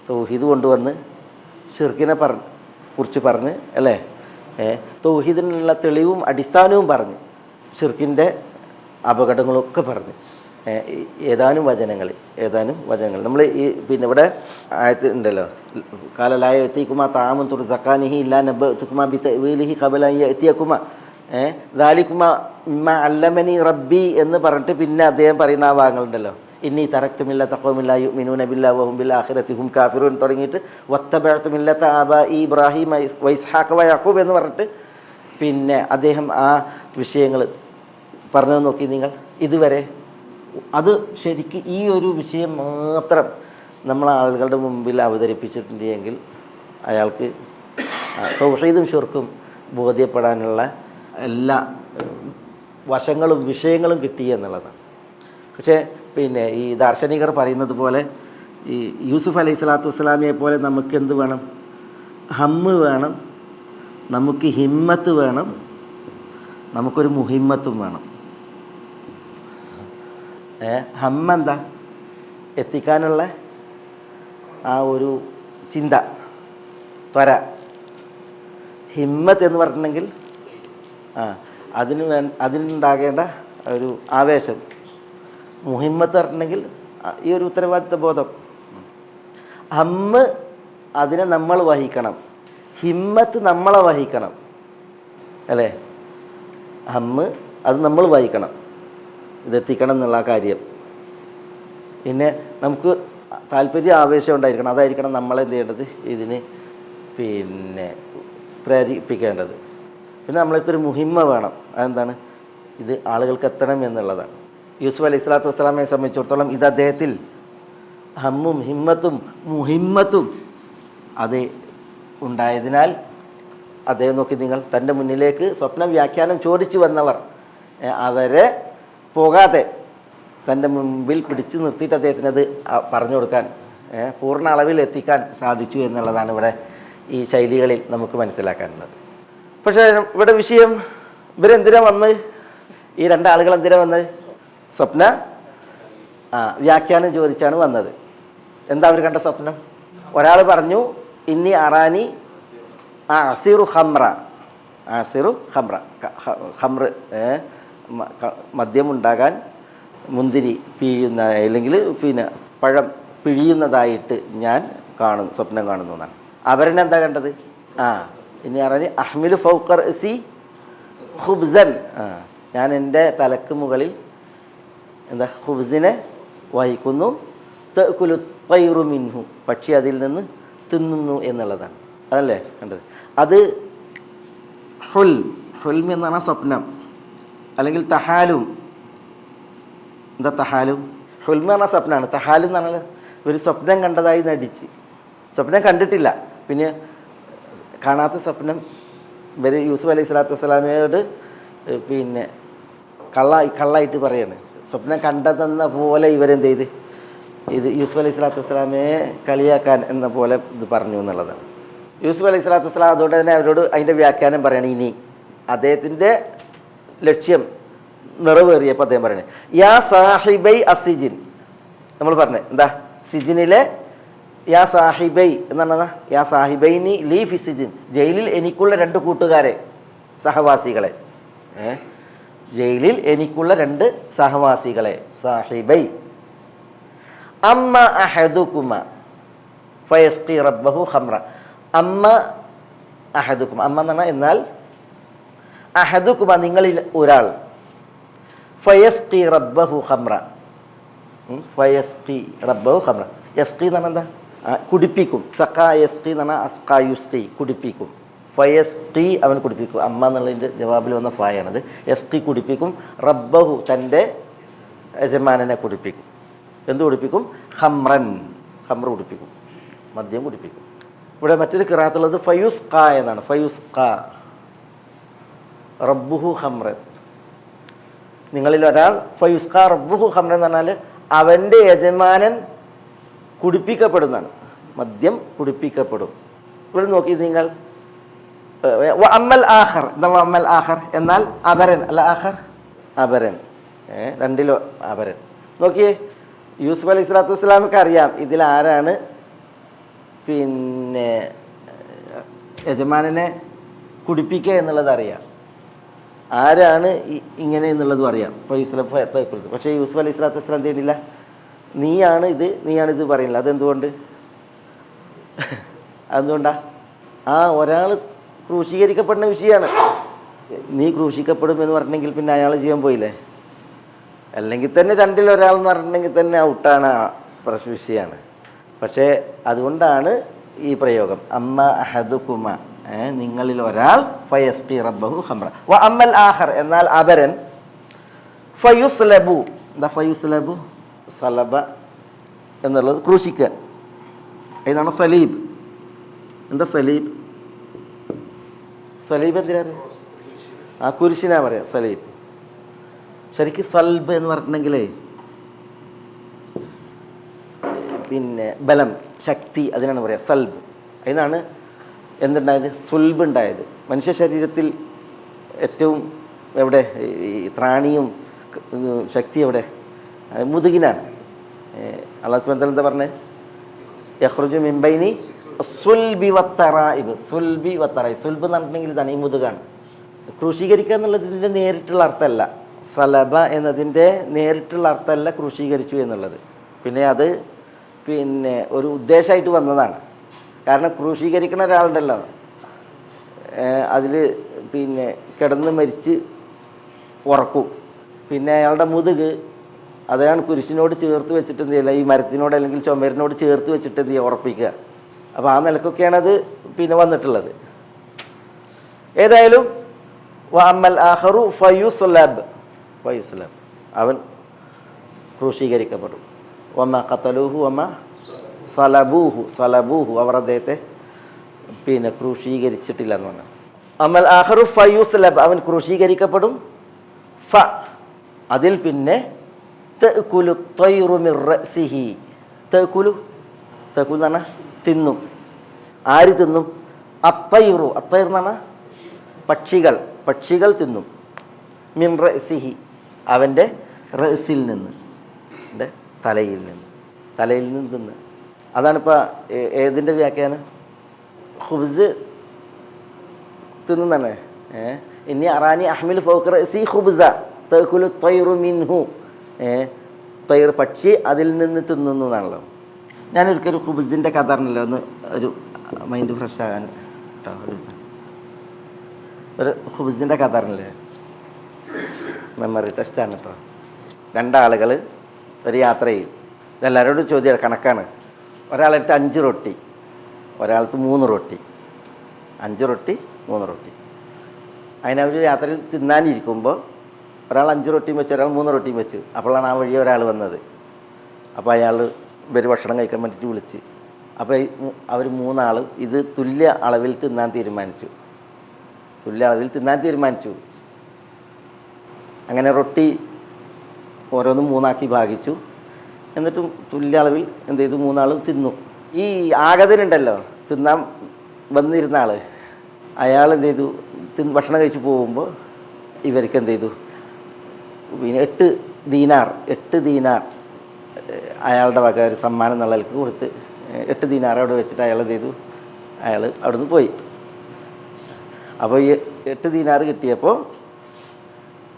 തൗഹീദ് കൊണ്ടുവന്ന് ഷിർക്കിനെ കുറിച്ച് പറഞ്ഞ് അല്ലേ, തൗഹീദിനുള്ള തെളിവും അടിസ്ഥാനവും പറഞ്ഞ് ഷിർക്കിൻ്റെ അപകടങ്ങളൊക്കെ പറഞ്ഞ് ഏതാനും വചനങ്ങൾ നമ്മൾ ഈ ഇവിടെ ആയത്ത് ഉണ്ടല്ലോ, കാലലായ എത്തിക്കുമാ താമുൻ തുർസഖാനിഹി ഇല്ലാ നബ്ബഅതുകുമാ ബിതഅ്വീലിഹി ഖബല അൻ യഅതിയകുമാ ദാലികുമാ മിമ്മാ അല്ലമനി റബ്ബി എന്ന് പറഞ്ഞിട്ട് പിന്നെ അദ്ദേഹം പറയുന്ന ആ ഭാഗങ്ങളുണ്ടല്ലോ, ഇന്നി തറക്തു മില്ലത ഖൗമിൻ ലാ യുഅ്മിനൂന ബില്ലാഹി വഹും ബിൽ ആഖിറതി ഹും കാഫിറൂൻ തുടങ്ങിയിട്ട് വത്തബഅതു മില്ലത ആബാഇ ഇബ്രാഹിം വഇസ്ഹാഖ വയഅഖൂബ് എന്ന് പറഞ്ഞിട്ട് പിന്നെ അദ്ദേഹം ആ വിഷയങ്ങൾ പറഞ്ഞത് നോക്കി നിങ്ങൾ. ഇതുവരെ അത് ശരിക്കും ഈ ഒരു വിഷയം മാത്രം നമ്മൾ ആളുകളുടെ മുമ്പിൽ അവതരിപ്പിച്ചിട്ടുണ്ടെങ്കിൽ അയാൾക്ക് തൗഹീദും ഷിർക്കും ബോധ്യപ്പെടാനുള്ള എല്ലാ വശങ്ങളും വിഷയങ്ങളും കിട്ടി എന്നുള്ളതാണ്. പക്ഷേ പിന്നെ ഈ ദാർശനികർ പറയുന്നത് പോലെ ഈ യൂസുഫ് അലൈഹി സ്വലാത്തു വസ്സലാമിയെ പോലെ നമുക്ക് എന്ത് വേണം? ഹമ്മ് വേണം, നമുക്ക് ഹിമ്മത്ത് വേണം, നമുക്കൊരു മുഹിമ്മത്തും വേണം. ഹമ്മ എന്താ? എത്തിക്കാനുള്ള ആ ഒരു ചിന്ത, ത്വര. ഹിമ്മത്ത് എന്ന് പറഞ്ഞിട്ടുണ്ടെങ്കിൽ അതിനുണ്ടാകേണ്ട ഒരു ആവേശം. മുഹിമ്മത്ത് പറഞ്ഞിട്ടുണ്ടെങ്കിൽ ഈ ഒരു ഉത്തരവാദിത്വ ബോധം. ഹമ്മ് അതിനെ നമ്മൾ വഹിക്കണം, ഹിമ്മത്ത് നമ്മളെ വഹിക്കണം, അല്ലേ? ഹമ്മ് അത് നമ്മൾ വഹിക്കണം, ഇതെത്തിക്കണം എന്നുള്ള കാര്യം. പിന്നെ നമുക്ക് താല്പര്യം ആവേശം ഉണ്ടായിരിക്കണം, അതായിരിക്കണം നമ്മളെന്ത് ചെയ്യേണ്ടത്, ഇതിന് പിന്നെ പ്രേരിപ്പിക്കേണ്ടത്. പിന്നെ നമ്മളടുത്തൊരു മുഹിമ്മ വേണം. അതെന്താണ്? ഇത് ആളുകൾക്ക് എത്തണം എന്നുള്ളതാണ്. യൂസുഫ് അലൈഹി സ്വലാത്തു വസ്സലാമയെ സംബന്ധിച്ചിടത്തോളം ഇത് അദ്ദേഹത്തിൽ ഹമ്മും ഹിമ്മത്തും മുഹിമ്മത്തും അത് ഉണ്ടായതിനാൽ അദ്ദേഹം നോക്കി, നിങ്ങൾ തൻ്റെ മുന്നിലേക്ക് സ്വപ്ന വ്യാഖ്യാനം ചോദിച്ചു വന്നവർ അവരെ പോകാതെ തൻ്റെ മുമ്പിൽ പിടിച്ചു നിർത്തിയിട്ട് അദ്ദേഹത്തിന് അത് പറഞ്ഞു കൊടുക്കാൻ, പൂർണ്ണ അളവിൽ എത്തിക്കാൻ സാധിച്ചു എന്നുള്ളതാണ് ഇവിടെ ഈ ശൈലികളിൽ നമുക്ക് മനസ്സിലാക്കാനുള്ളത്. പക്ഷേ ഇവിടെ വിഷയം, ഇവരെന്തിനാ വന്ന്, ഈ രണ്ടാളുകൾ എന്തിനാ വന്നത്? സ്വപ്ന വ്യാഖ്യാനം ചോദിച്ചാണ് വന്നത്. എന്താ അവർ കണ്ട സ്വപ്നം? ഒരാൾ പറഞ്ഞു, ഇന്നി അറാനി അസിറു ഖംറ, അസിറു ഖംറ, ഖംർ മദ്യമുണ്ടാകാൻ മുന്തിരി പിഴിയുന്ന, അല്ലെങ്കിൽ പിന്നെ പഴം പിഴിയുന്നതായിട്ട് ഞാൻ കാണുന്നു, സ്വപ്നം കാണുന്നു എന്നാണ്. അവരെന്നെന്താ കണ്ടത്? ഇനി അറാനി അഹ്മിലു ഫൗഖർ സി ഖുബ്സൻ, ഞാൻ എൻ്റെ തലക്ക് മുകളിൽ എന്താ ഖുബ്സിനെ വഹിക്കുന്നു, തഅകുലു തൈറു മിൻഹു, പക്ഷി അതിൽ നിന്ന് തിന്നുന്നു എന്നുള്ളതാണ്. അതല്ലേ കണ്ടത്? അത് ഹുൽം എന്നാണ് സ്വപ്നം, അല്ലെങ്കിൽ തഹാലും. എന്താ തഹാലും? ഹുൽമ പറഞ്ഞ സ്വപ്നമാണ്. തഹാലും എന്ന് പറഞ്ഞാൽ ഒരു സ്വപ്നം കണ്ടതായി നടിച്ച്, സ്വപ്നം കണ്ടിട്ടില്ല, പിന്നെ കാണാത്ത സ്വപ്നം. ഇവർ യൂസുഫ് അലൈഹി സ്വലാത്തു വസ്സലാമയോട് പിന്നെ കള്ളായിട്ട് പറയാണ്, സ്വപ്നം കണ്ടതെന്ന പോലെ ഇവരെന്ത് ചെയ്ത്, ഇത് യൂസുഫ് അലൈഹി സ്വലാത്തു വസ്സലാമയെ കളിയാക്കാൻ എന്ന പോലെ ഇത് പറഞ്ഞു എന്നുള്ളതാണ്. യൂസുഫ് അലൈഹി സ്വലാത്തു വസ്സലാം അതുകൊണ്ട് തന്നെ അവരോട് അതിൻ്റെ വ്യാഖ്യാനം പറയണം. ഇനി അദ്ദേഹത്തിൻ്റെ ലക്ഷ്യം നിറവേറിയപ്പോൾ അദ്ദേഹം പറയണേ, യാ സാഹിബൈ അസിജിൻ, നമ്മൾ പറഞ്ഞത് എന്താ, സിജിനിലെ യാ സാഹിബൈ എന്ന് പറഞ്ഞാൽ യാ സാഹിബൈനി ലീ ഫി സിജിൻ, ജയിലിൽ എനിക്കുള്ള രണ്ട് കൂട്ടുകാരെ, സഹവാസികളെ, ജയിലിൽ എനിക്കുള്ള രണ്ട് സഹവാസികളെ, സാഹിബൈ. അമ്മ അഹദുകുമ ഫയസ്ഖി റബ്ബഹു ഖംറ, അമ്മ അഹദുകുമ, അമ്മ എന്ന് പറഞ്ഞാൽ എന്നാൽ, അഹദുകുമ നിങ്ങളിൽ ഒരാൾ, ഫയസ്ഖി റബ്ബഹു ഖംറ, ഫയസ്ഖി റബ്ബഹു ഖംറ, യസ്ഖി എന്ന് പറഞ്ഞാൽ എന്താ, കുടിപ്പിക്കും. സഖാ യസ്ഖി എന്ന് പറഞ്ഞാൽ അസ്ഖാ യുസ്ഖി, കുടിപ്പിക്കും. ഫയസ്ഖി അവൻ കുടിപ്പിക്കും. അമ്മ എന്നുള്ളതിൻ്റെ ജവാബിൽ വന്ന ഫായാണത്. യസ്ഖി കുടിപ്പിക്കും, റബ്ബഹു തൻ്റെ യജമാനനെ കുടിപ്പിക്കും. എന്ത് കുടിപ്പിക്കും? ഖംറൻ, ഖംറ കുടിപ്പിക്കും, മദ്യം കുടിപ്പിക്കും. ഇവിടെ മറ്റൊരു ഖിറാഅത്തുള്ളത് ഫയുസ്ഖ എന്നാണ്. ഫയുസ്ഖ റബ്ബുഹു ഖംറൻ, നിങ്ങളിൽ ഒരാൾ ഫയുസ്ഖ റബ്ബുഹു ഖംറൻ എന്ന് പറഞ്ഞാൽ അവൻ്റെ യജമാനൻ കുടിപ്പിക്കപ്പെടുന്നതാണ്, മദ്യം കുടിപ്പിക്കപ്പെടും. ഇവിടെ നോക്കി നിങ്ങൾ, അമ്മൽ ആഖർ, എന്താ അമ്മൽ ആഖർ എന്നാൽ അപരൻ, അല്ല ആഖർ അപരൻ, രണ്ടിലോ അപരൻ. നോക്കിയേ, യൂസുഫ് അലൈഹി സ്വലാത്തു വസ്സലാമക്ക് അറിയാം ഇതിലാരാണ് പിന്നെ യജമാനനെ കുടിപ്പിക്കുക എന്നുള്ളത് അറിയാം, ആരാണ് ഇങ്ങനെ എന്നുള്ളതും അറിയാം. ഇപ്പോൾ യൂസുഫ്, പക്ഷേ യൂസുഫ് അലൈഹി സ്വലാത്തു വസ്സലാം എന്ത് ചെയ്യുന്നില്ല, നീയാണിത് പറയുന്നില്ല. അതെന്തുകൊണ്ട്? അതെന്തുകൊണ്ടാ? ഒരാൾ ക്രൂശീകരിക്കപ്പെടുന്ന വിഷയമാണ്. നീ ക്രൂശിക്കപ്പെടും എന്ന് പറഞ്ഞെങ്കിൽ പിന്നെ അയാൾ ജീവൻ പോയില്ലേ? അല്ലെങ്കിൽ തന്നെ രണ്ടിലൊരാൾ എന്ന് പറഞ്ഞിട്ടുണ്ടെങ്കിൽ തന്നെ ഔട്ടാണ്, വിഷയമാണ്. പക്ഷേ അതുകൊണ്ടാണ് ഈ പ്രയോഗം, അമ്മ അഹദുകുമ, നിങ്ങളിൽ ഒരാൾ ഫയസ്ഖി റബ്ബഹു ഖംറ, വ അമ്മൽ ആഖർ എന്നാൽ അപരൻ, ഫയുസ്ലബു, എന്താ ഫയുസ്ലബു, സലബ എന്നുള്ളത് ക്രൂശിക്കുക, ഇതാണ് സലീബ് എന്താ സലീബ്? സലീബ് എന്തിനാണ്? ആ കുരിശിനാ പറയാം സലീബ്. ശരിക്കും സൽബ് എന്ന് പറഞ്ഞിട്ടുണ്ടെങ്കിലേ പിന്നെ ബലം, ശക്തി, അതിനാണ് പറയുക സൽബ്. അതിനാണ് എന്തുണ്ടായത്? സുൽബ് ഉണ്ടായത്. മനുഷ്യ ശരീരത്തിൽ ഏറ്റവും എവിടെ ഈ ത്രാണിയും ശക്തി എവിടെ? മുതുകിനാണ്. അല്ലാഹു സുബ്ഹാനഹു വ തആല എന്താ പറഞ്ഞത്? യഖ്റുജു മിൻ ബൈനി സുൽബി വത്തറായിബ്. സുൽബി വത്തറായിബ്, സുൽബ് എന്ന് പറഞ്ഞിട്ടുണ്ടെങ്കിൽ ഇതാണ്, ഈ മുതുകാണ്. ക്രൂശീകരിക്കുക എന്നുള്ളത് ഇതിൻ്റെ നേരിട്ടുള്ള അർത്ഥമല്ല. സലബ എന്നതിൻ്റെ നേരിട്ടുള്ള അർത്ഥമല്ല ക്രൂശീകരിച്ചു എന്നുള്ളത്. പിന്നെ അത് പിന്നെ ഒരു ഉദ്ദേശമായിട്ട് വന്നതാണ്. കാരണം ക്രൂശീകരിക്കുന്ന ഒരാളുണ്ടല്ലോ, അതിൽ പിന്നെ കിടന്ന് മരിച്ച് ഉറക്കും. പിന്നെ അയാളുടെ മുതുക് അതാണ് കുരിശിനോട് ചേർത്ത് വെച്ചിട്ട് എന്ത് ചെയ്യില്ല, ഈ മരത്തിനോട് അല്ലെങ്കിൽ ചുമരിനോട് ചേർത്ത് വെച്ചിട്ട് എന്ത് ചെയ്യുക, ഉറപ്പിക്കുക. അപ്പോൾ ആ നിലക്കൊക്കെയാണ് അത് പിന്നെ വന്നിട്ടുള്ളത്. ഏതായാലും വഅമ്മൽ ആഖറു ഫയുസ്ലബ്, അവൻ ക്രൂശീകരിക്കപ്പെടും. വമ ഖതലൂഹു വമ സലബൂഹു, അവർ അദ്ദേഹത്തെ പിന്നെ ക്രൂശീകരിച്ചിട്ടില്ല എന്ന് പറഞ്ഞു. അമൽ ആഖറു ഫയുസ്ലബ്, അവൻ ക്രൂശീകരിക്കപ്പെടും. ഫ, അതിൽ പിന്നെ തഅകുലു ത്വയ്റു മിർ റഅസിഹി. തഅകുലു എന്ന് പറഞ്ഞാൽ തിന്നും. ആര് തിന്നും? അത്തൈറു, അത്തൈർ എന്ന് പറഞ്ഞാൽ പക്ഷികൾ തിന്നും. മിൻ റഅസിഹി, അവൻ്റെ റഅസിൽ നിന്ന്, എൻ്റെ തലയിൽ നിന്ന് തിന്ന്. അതാണിപ്പോൾ ഏതിൻ്റെ വ്യാഖ്യാനം? ഖുബ്സ് തിന്നുന്നതാണ്. ഇനി അറാനി അഹ്മിൽ ഫൗക റഅസി ഖുബ്സ തഅകുലു ത്വയ്റു മിൻഹു. തൈർ, പക്ഷി അതിൽ നിന്ന് തിന്നുന്നു എന്നാണല്ലോ. ഞാനൊരിക്കലും ഖുബ്സിൻ്റെ കഥ അറിഞ്ഞില്ല, ഒന്ന് ഒരു മൈൻഡ് ഫ്രഷ് ആകാൻ കേട്ടോ. ഒരു ഖുബ്സിൻ്റെ കഥ അറിഞ്ഞില്ലേ? മെമ്മറി ടെസ്റ്റാണ് കേട്ടോ. രണ്ടാളുകൾ ഒരു യാത്രയിൽ, ഇതെല്ലാവരോടും ചോദ്യം കണക്കാണ്. ഒരാളെടുത്ത് 5 റൊട്ടി, ഒരാൾക്ക് 3 റൊട്ടി. 5 റൊട്ടി 3 റൊട്ടി. അതിനവർ യാത്രയിൽ തിന്നാനിരിക്കുമ്പോൾ ഒരാൾ 5 റൊട്ടിയും വെച്ച്, ഒരാൾ 3 റൊട്ടിയും വെച്ച്. അപ്പോഴാണ് ആ വഴി ഒരാൾ വന്നത്. അപ്പോൾ അയാൾ ഇവർ ഭക്ഷണം കഴിക്കാൻ വേണ്ടിയിട്ട് വിളിച്ച്. അപ്പോൾ അവർ 3 ആളും ഇത് തുല്യ അളവിൽ തിന്നാൻ തീരുമാനിച്ചു. അങ്ങനെ റൊട്ടി ഓരോന്നും 3 ആക്കി ഭാഗിച്ചു. എന്നിട്ടും തുല്യ അളവിൽ എന്ത് ചെയ്തു? 3 ആളും തിന്നു. ഈ ആഗതനുണ്ടല്ലോ, തിന്നാൻ വന്നിരുന്ന ആൾ, അയാൾ എന്ത് ചെയ്തു? ഭക്ഷണം കഴിച്ച് പോകുമ്പോൾ ഇവർക്ക് എന്ത് ചെയ്തു? പിന്നെ 8 ദീനാർ അയാളുടെ വക ഒരു സമ്മാനം എന്നുള്ളവർക്ക് കൊടുത്ത് 8 ദീനാർ അവിടെ വെച്ചിട്ട് അയാൾ എന്ത് ചെയ്തു? അയാൾ അവിടെ നിന്ന് പോയി. അപ്പോൾ ഈ 8 ദീനാർ കിട്ടിയപ്പോൾ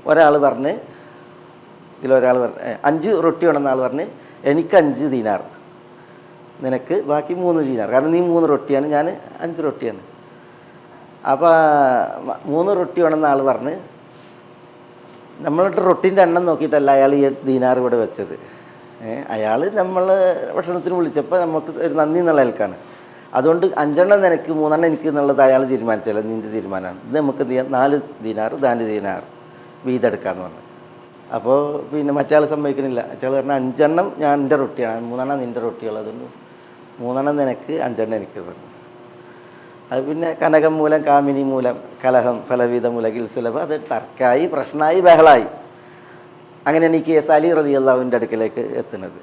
ഒരാൾ പറഞ്ഞ്, ഇതിലൊരാൾ പറഞ്ഞ് 5 റൊട്ടി വേണമെന്ന ആൾ പറഞ്ഞ്, എനിക്ക് 5 ദീനാർ, നിനക്ക് ബാക്കി 3 ദീനാർ. കാരണം നീ 3 റൊട്ടിയാണ്, ഞാൻ 5 റൊട്ടിയാണ്. അപ്പോൾ 3 റൊട്ടി വേണമെന്ന ആൾ പറഞ്ഞ്, നമ്മളുടെ റൊട്ടിൻ്റെ എണ്ണം നോക്കിയിട്ടല്ല അയാൾ ഈ 8 ദീനാർ ഇവിടെ വെച്ചത്. അയാൾ നമ്മൾ ഭക്ഷണത്തിന് വിളിച്ചപ്പോൾ നമുക്ക് ഒരു നന്ദി എന്നുള്ള ആൾക്കാണ്. അതുകൊണ്ട് 5 എണ്ണം നിനക്ക് 3 എണ്ണം എനിക്ക് എന്നുള്ളത് അയാൾ തീരുമാനിച്ചല്ല, നിൻ്റെ തീരുമാനമാണ്. ഇത് നമുക്ക് 4 ദീനാർ 4 ദീനാർ വീതെടുക്കാമെന്ന് പറഞ്ഞു. അപ്പോൾ പിന്നെ മറ്റേ സമ്മതിക്കണില്ല. മറ്റേ പറഞ്ഞാൽ 5 എണ്ണം ഞാൻ എൻ്റെ റൊട്ടിയാണ്, 3 എണ്ണം നിൻ്റെ റൊട്ടിയുള്ളത്, അതുകൊണ്ട് 3 എണ്ണം നിനക്ക് 5 എണ്ണം എനിക്ക് പറഞ്ഞു. അത് പിന്നെ കനകം മൂലം കാമിനി മൂലം കലഹം ഫലവിധ മുലകിൽ സുലഭം, അത് തർക്കമായി, പ്രശ്നമായി, ബഹളമായി. അങ്ങനെയാണ് ഈ കേസ് അലി റളിയല്ലാഹുവിൻ്റെ അടുക്കലേക്ക് എത്തുന്നത്.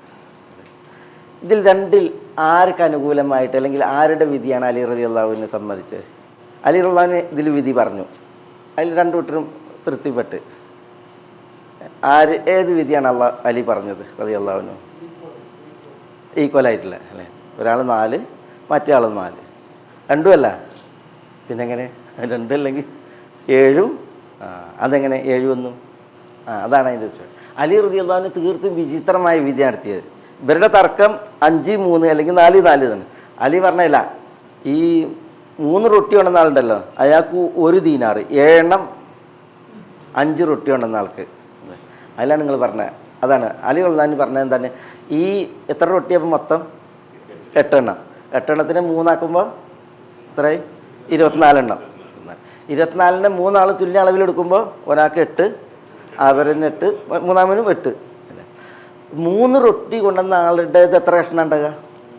ഇതിൽ രണ്ടിൽ ആർക്ക് അനുകൂലമായിട്ട് അല്ലെങ്കിൽ ആരുടെ വിധിയാണ് അലി റളിയല്ലാഹുവിനെ സമ്മതിച്ചത്? അലി റളിയല്ലാഹുവിന് ഇതിൽ വിധി പറഞ്ഞു. അതിൽ 2 കൂട്ടരും തൃപ്തിപ്പെട്ട്. ഏത് വിധിയാണ് അലി പറഞ്ഞത് റളിയല്ലാഹുവിന്? ഈക്വലായിട്ടില്ല അല്ലേ? ഒരാൾ 4, മറ്റേ ആൾ 4, രണ്ടുമല്ല. പിന്നെങ്ങനെ 2 അല്ലെങ്കിൽ 7? അതെങ്ങനെ 7 ഒന്നും? അതാണ് അതിൻ്റെ വെച്ചത്. അലി റളിയല്ലാഹുവിന് തീർത്തും വിചിത്രമായ വിധി നടത്തിയത്. ഇവരുടെ തർക്കം 5, 3 അല്ലെങ്കിൽ 4, 4 ആണ്. അലി പറഞ്ഞില്ല, ഈ 3 റൊട്ടി ഉണ്ടെന്ന ആളുണ്ടല്ലോ, അയാൾക്ക് 1 ദീനാർ, 7 എണ്ണം 5 റൊട്ടി ഉണ്ടെന്ന ആൾക്ക്. അതിലാണ് നിങ്ങൾ പറഞ്ഞത്. അതാണ് അലി റളിയല്ലാഹു പറഞ്ഞത്. എന്താണ് ഈ എത്ര റൊട്ടിയപ്പോൾ മൊത്തം? 8 എണ്ണം. 8 എണ്ണത്തിന് 3 ആക്കുമ്പോൾ എത്രയായി? 24 എണ്ണം. 24നെ 3 ആൾ തുല്യ അളവിലെടുക്കുമ്പോൾ ഒരാൾക്ക് 8, അവരിന് 8, മൂന്നാമനും 8. 3 റൊട്ടി കൊണ്ടുവന്ന ആളുടേത് എത്ര കഷ്ണം ഉണ്ടാകുക?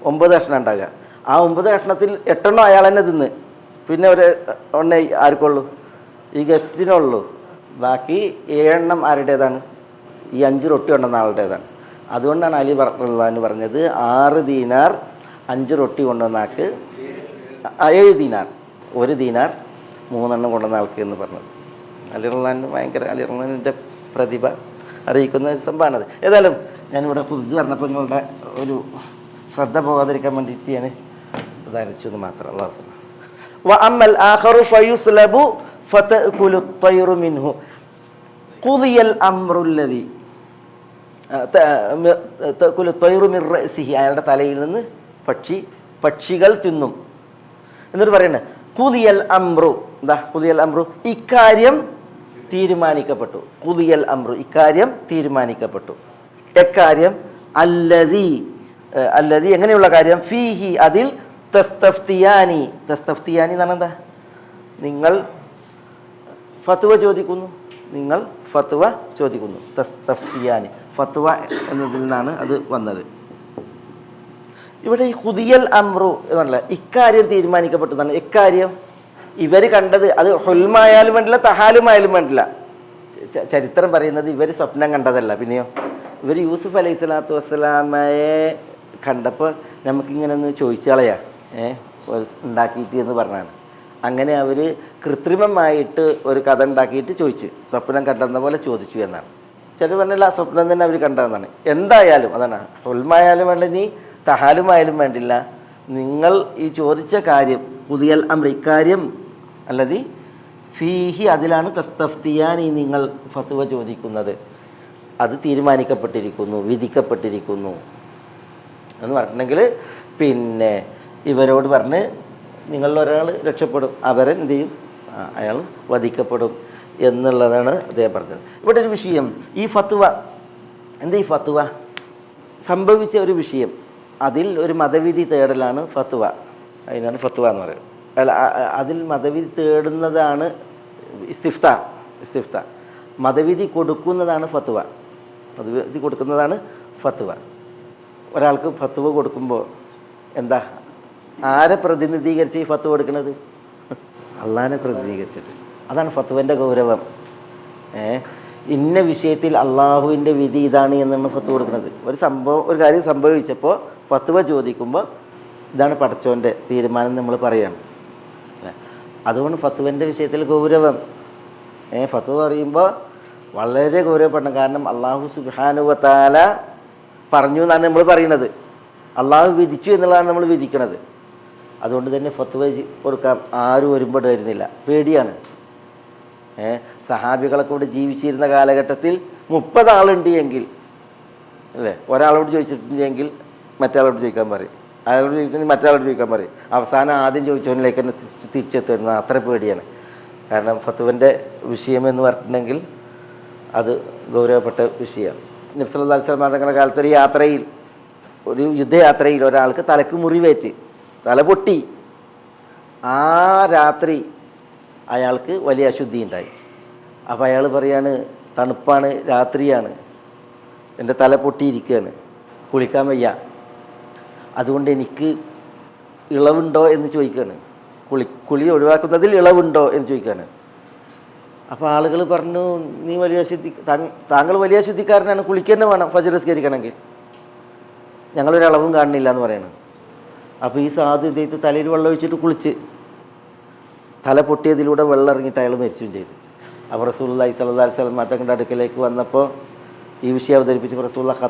9 കഷ്ണം ഉണ്ടാകുക. ആ 9 കഷ്ണത്തിൽ 8 അയാൾ തന്നെ തിന്ന്, പിന്നെ ഒരു എണ്ണ ആർക്കുള്ളൂ? ഈ ഗസ്റ്റിനുള്ളൂ. ബാക്കി 7 ആരുടേതാണ്? ഈ 5 റൊട്ടി കൊണ്ടുവന്ന ആളുടേതാണ്. അതുകൊണ്ടാണ് അലി റളിയല്ലാഹു പറഞ്ഞത് 6 ദീനാർ 5 റൊട്ടി കൊണ്ടുവന്ന ആൾക്ക് 7 ദീനാർ, 1 ദീനാർ 3 കൊണ്ടുവന്ന ആൾക്ക് എന്ന് പറഞ്ഞത്. അലി റളിയല്ലാഹു ഭയങ്കര, അലി റളിയല്ലാഹുവിൻ്റെ പ്രതിഭ അറിയിക്കുന്ന സംഭവമാണത്. ഏതായാലും ഞാനിവിടെ ഫുസ് പറഞ്ഞപ്പോൾ നിങ്ങളുടെ ഒരു ശ്രദ്ധ പോകാതിരിക്കാൻ വേണ്ടിയിട്ട് ഞാൻ ഉദാഹരിച്ചു എന്ന് മാത്രം. അല്ലാഹു വഅമ്മൽ ആഖറു ഫയുസ്ലബു ഫതഅകുലു ത്വയ്റു മിൻഹു ഖുദിയൽ അംറുല്ലദി തഅകുലു ത്വയ്റു മിൻ റഅസിഹി, അയാളുടെ തലയിൽ നിന്ന് പക്ഷികൾ തിന്നും. എന്നിട്ട് പറയുന്നത് ഖുദിയൽ അംറു, എന്താ ഖുദിയൽ അംറു? ഇക്കാര്യം തീരുമാനിക്കപ്പെട്ടു. ഖുദിയൽ അംറു, ഇക്കാര്യം തീരുമാനിക്കപ്പെട്ടു. എക്കാര്യം? അല്ലദി എങ്ങനെയുള്ള കാര്യം? ഫീഹി, അതിൽ തസ്തഫ്തിയാനി എന്ന് പറഞ്ഞാൽ എന്താ? നിങ്ങൾ ഫത്വ ചോദിക്കുന്നു, നിങ്ങൾ ഫത്വ ചോദിക്കുന്നു. തസ്തഫ്തിയാനി, ഫത്വ എന്നതിൽ നിന്നാണ് അത് വന്നത്. ഇവിടെ ഈ ഖുദിയൽ അംറു എന്നല്ല, ഇക്കാര്യം തീരുമാനിക്കപ്പെട്ടതാണ്. എക്കാര്യം? ഇവർ കണ്ടത് അത് ഹുൽമായാലും വേണ്ടില്ല, തഹാലുമായാലും വേണ്ടില്ല. ചരിത്രം പറയുന്നത് ഇവർ സ്വപ്നം കണ്ടതല്ല. പിന്നെയോ ഇവർ യൂസുഫ് അലൈഹി സ്വലാത്തു വസ്സലാമയെ കണ്ടപ്പോൾ നമുക്കിങ്ങനെ ഒന്ന് ചോദിച്ചു കളയാ ഉണ്ടാക്കിയിട്ട് എന്ന് പറഞ്ഞാണ്. അങ്ങനെ അവർ കൃത്രിമമായിട്ട് ഒരു കഥ ഉണ്ടാക്കിയിട്ട് ചോദിച്ച് സ്വപ്നം കണ്ടെന്ന പോലെ ചോദിച്ചു എന്നാണ്. ചിലർ പറഞ്ഞില്ല, സ്വപ്നം തന്നെ അവർ കണ്ടതെന്നാണ്. എന്തായാലും അതാണ്, ഹുൽമായാലും വേണ്ട, നീ തഹാലുമായാലും വേണ്ടില്ല, നിങ്ങൾ ഈ ചോദിച്ച കാര്യം ഖുദിയൽ അംർ, ഇക്കാര്യം അല്ലതി ഫീഹി, അതിലാണ് തസ്തഫ്തിയാനി, നിങ്ങൾ ഫത്വ ചോദിക്കുന്നത്, അത് തീരുമാനിക്കപ്പെട്ടിരിക്കുന്നു, വിധിക്കപ്പെട്ടിരിക്കുന്നു എന്ന് പറഞ്ഞിട്ടുണ്ടെങ്കിൽ പിന്നെ ഇവരോട് പറഞ്ഞ് നിങ്ങളിലൊരാൾ രക്ഷപ്പെടും, അവരൻ എന്ത് ചെയ്യും? അയാൾ വധിക്കപ്പെടും എന്നുള്ളതാണ് അദ്ദേഹം പറഞ്ഞത്. ഇവിടെ ഒരു വിഷയം, ഈ ഫത്വ എന്താ? ഈ ഫത്വ സംഭവിച്ച ഒരു വിഷയം, അതിൽ ഒരു മതവിധി തേടലാണ് ഫത്വ. അതിനാണ് ഫത്വ എന്ന് പറയുന്നത്. അല്ല, അതിൽ മതവിധി തേടുന്നതാണ് ഇസ്തിഫ്ത. മതവിധി കൊടുക്കുന്നതാണ് ഫത്വ. മതവിധി കൊടുക്കുന്നതാണ് ഫത്വ. ഒരാൾക്ക് ഫത്വ കൊടുക്കുമ്പോൾ എന്താ, ആരെ പ്രതിനിധീകരിച്ച് ഈ ഫത്വ കൊടുക്കുന്നത്? അള്ളാഹിനെ പ്രതിനിധീകരിച്ചിട്ട്. അതാണ് ഫത്വൻ്റെ ഗൗരവം. ഇന്ന വിഷയത്തിൽ അള്ളാഹുവിൻ്റെ വിധി ഇതാണ് എന്നാണ് ഫത്വ കൊടുക്കുന്നത്. ഒരു കാര്യം സംഭവിച്ചപ്പോൾ ഫത്വ ചോദിക്കുമ്പോൾ ഇതാണ് പടച്ചോൻ്റെ തീരുമാനം നമ്മൾ പറയുകയാണ്. അതുകൊണ്ട് ഫത്വൻ്റെ വിഷയത്തിൽ ഗൗരവം. ഫത്വ പറയുമ്പോൾ വളരെ ഗൗരവപ്പെടണം. കാരണം അള്ളാഹു സുബ്ഹാനഹു വ തആല പറഞ്ഞു എന്നാണ് നമ്മൾ പറയുന്നത്, അള്ളാഹു വിധിച്ചു എന്നുള്ളതാണ് നമ്മൾ വിധിക്കണത്. അതുകൊണ്ട് തന്നെ ഫത്വ കൊടുക്കാൻ ആരും ഒരുമ്പെടുന്നില്ല, പേടിയാണ്. സഹാബികളൊക്കെ ഇവിടെ ജീവിച്ചിരുന്ന കാലഘട്ടത്തിൽ 30 ആളുണ്ട് എങ്കിൽ അല്ലേ, ഒരാളോട് ചോദിച്ചിട്ടുണ്ടെങ്കിൽ മറ്റേ ചോദിക്കാൻ പറയും, അയാളോട് ചോദിച്ചിട്ടുണ്ടെങ്കിൽ മറ്റേ ചോദിക്കാൻ പറയും. അവസാനം ആദ്യം ചോദിച്ചവനിലേക്ക് തന്നെ തിരിച്ചെത്തുന്നത് അത്ര പേടിയാണ്. കാരണം ഫത്വൻ്റെ വിഷയമെന്ന് പറഞ്ഞിട്ടുണ്ടെങ്കിൽ അത് ഗൗരവപ്പെട്ട വിഷയമാണ്. നബി സല്ലല്ലാഹു അലൈഹി വസല്ലം തങ്ങളുടെ കാലത്ത് ഒരു യുദ്ധയാത്രയിൽ ഒരാൾക്ക് തലക്ക് മുറിവേറ്റ് തല പൊട്ടി. ആ രാത്രി അയാൾക്ക് വലിയ അശുദ്ധി ഉണ്ടായി. അപ്പോൾ അയാൾ പറയാണ്, തണുപ്പാണ്, രാത്രിയാണ്, എൻ്റെ തല പൊട്ടിയിരിക്കുകയാണ്, കുളിക്കാൻ വയ്യ, അതുകൊണ്ട് എനിക്ക് ഇളവുണ്ടോ എന്ന് ചോദിക്കുകയാണ്. കുളി ഒഴിവാക്കുന്നതിൽ ഇളവുണ്ടോ എന്ന് ചോദിക്കുകയാണ്. അപ്പോൾ ആളുകൾ പറഞ്ഞു, നീ വലിയ താങ്കൾ വലിയ ശുദ്ധിക്കാരനാണ്, കുളിക്കുക വേണം ഫജ്ർ നിസ്കരിക്കണമെങ്കിൽ, ഞങ്ങളൊരളവും കാണുന്നില്ല എന്ന് പറയണം. അപ്പോൾ ഈ സാധു ഇദ്ദേഹത്തെ തലയിൽ വെള്ളം ഒഴിച്ചിട്ട് കുളിച്ച് തല പൊട്ടിയതിലൂടെ വെള്ളം ഇറങ്ങിയിട്ട് അയാൾ മരിച്ചും ചെയ്തു. അപ്പോൾ റസൂലുള്ളാഹി സ്വല്ലല്ലാഹു അലൈഹി വസല്ലം തങ്ങളുടെ അടുക്കലേക്ക് വന്നപ്പോൾ ഈ വിഷയം അവതരിപ്പിച്ച് റസൂലുള്ളാഹി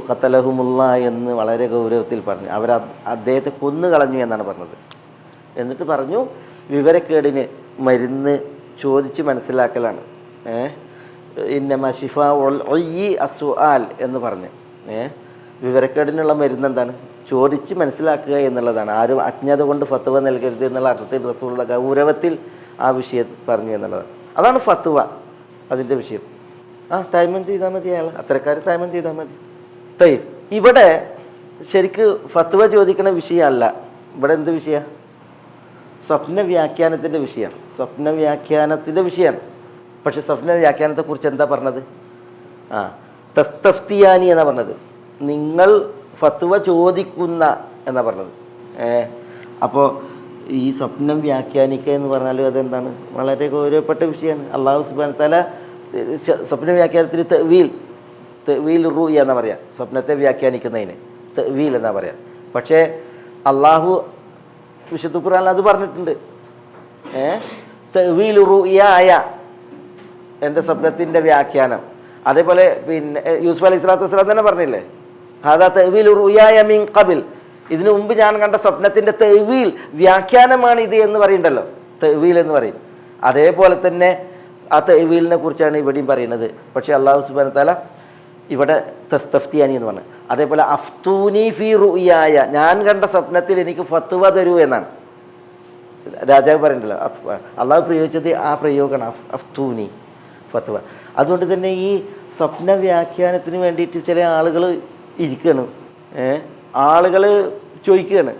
ഖതലഹുമുല്ലാ എന്ന് വളരെ ഗൗരവത്തിൽ പറഞ്ഞു. അദ്ദേഹത്തെ കൊന്നു കളഞ്ഞു എന്നാണ് പറഞ്ഞത്. എന്നിട്ട് പറഞ്ഞു, വിവരക്കേടിന് മരുന്ന് ചോദിച്ച് മനസ്സിലാക്കലാണ്. ഇന്നമ ശിഫാഉൽ ഉയ്യി അസ്സുആൽ എന്ന് പറഞ്ഞ് വിവരക്കേടിനുള്ള മരുന്ന് എന്താണ്? ചോദിച്ച് മനസ്സിലാക്കുക എന്നുള്ളതാണ്. ആരും അജ്ഞത കൊണ്ട് ഫത്വ നൽകരുത് എന്നുള്ള അർത്ഥത്തിൽ റസൂലുള്ള ഗൗരവത്തിൽ ആ വിഷയം പറഞ്ഞു എന്നുള്ളതാണ്. അതാണ് ഫത്വ, അതിൻ്റെ വിഷയം. തൈമം ചെയ്താൽ മതി, അയാൾ അത്തരക്കാർ തൈമം ചെയ്താൽ മതി. ഇവിടെ ശരിക്ക് ഫത്വ ചോദിക്കുന്ന വിഷയമല്ല. ഇവിടെ എന്ത് വിഷയമാണ്? സ്വപ്ന വ്യാഖ്യാനത്തിൻ്റെ വിഷയമാണ്. പക്ഷെ സ്വപ്ന വ്യാഖ്യാനത്തെക്കുറിച്ച് എന്താ പറഞ്ഞത്? തസ്തഫ്തിയാനി എന്നാണ് പറഞ്ഞത്. നിങ്ങൾ ഫത്വ ചോദിക്കുന്ന എന്നാണ് പറഞ്ഞത്. അപ്പോൾ ഈ സ്വപ്നം വ്യാഖ്യാനിക്കുക എന്ന് പറഞ്ഞാലും അതെന്താണ് വളരെ ഗൗരവപ്പെട്ട വിഷയമാണ്. അള്ളാഹു സുബ്ഹാനഹു വ തആല സ്വപ്ന വ്യാഖ്യാനത്തിന് തവീൽ റുയ എന്നാ പറയുക, സ്വപ്നത്തെ വ്യാഖ്യാനിക്കുന്നതിന് തവീൽ എന്നാ പറയുക. പക്ഷേ അള്ളാഹു വിശുദ്ധ ഖുർആനിൽ അത് പറഞ്ഞിട്ടുണ്ട്. തവീൽ റുയായ, എൻ്റെ സ്വപ്നത്തിൻ്റെ വ്യാഖ്യാനം. അതേപോലെ പിന്നെ യൂസുഫ് അലൈഹി സ്വലാത്തു വസ്സലാം തന്നെ പറഞ്ഞില്ലേ, ഹാദാ തവീൽ റുയായ മിൻ ഖബിൽ, ഇതിനു മുമ്പ് ഞാൻ കണ്ട സ്വപ്നത്തിൻ്റെ തവീൽ വ്യാഖ്യാനമാണ് ഇത് എന്ന് പറയുന്നുണ്ടല്ലോ, തവീൽ എന്ന് പറയും. അതേപോലെ തന്നെ ആ തവീലിനെ കുറിച്ചാണ് ഇവിടെയും പറയുന്നത്. പക്ഷേ അള്ളാഹു സുബ്ഹാനഹു വ തആല ഇവിടെ തസ്തഫ്തിയാനി എന്ന് പറഞ്ഞു. അതേപോലെ അഫ്തൂനി ഫി റുയായ, ഞാൻ കണ്ട സ്വപ്നത്തിൽ എനിക്ക് ഫത്വ തരൂ എന്നാണ് രാജാവ് പറയുന്നുണ്ടല്ലോ. അള്ളാഹു പ്രയോഗിച്ചത് ആ പ്രയോഗമാണ് അഫ്തൂനി, ഫത്വ. അതുകൊണ്ട് തന്നെ ഈ സ്വപ്ന വ്യാഖ്യാനത്തിന് വേണ്ടിയിട്ട് ചില ആളുകൾ ഇരിക്കുകയാണ്. ആളുകൾ ചോദിക്കുകയാണ്,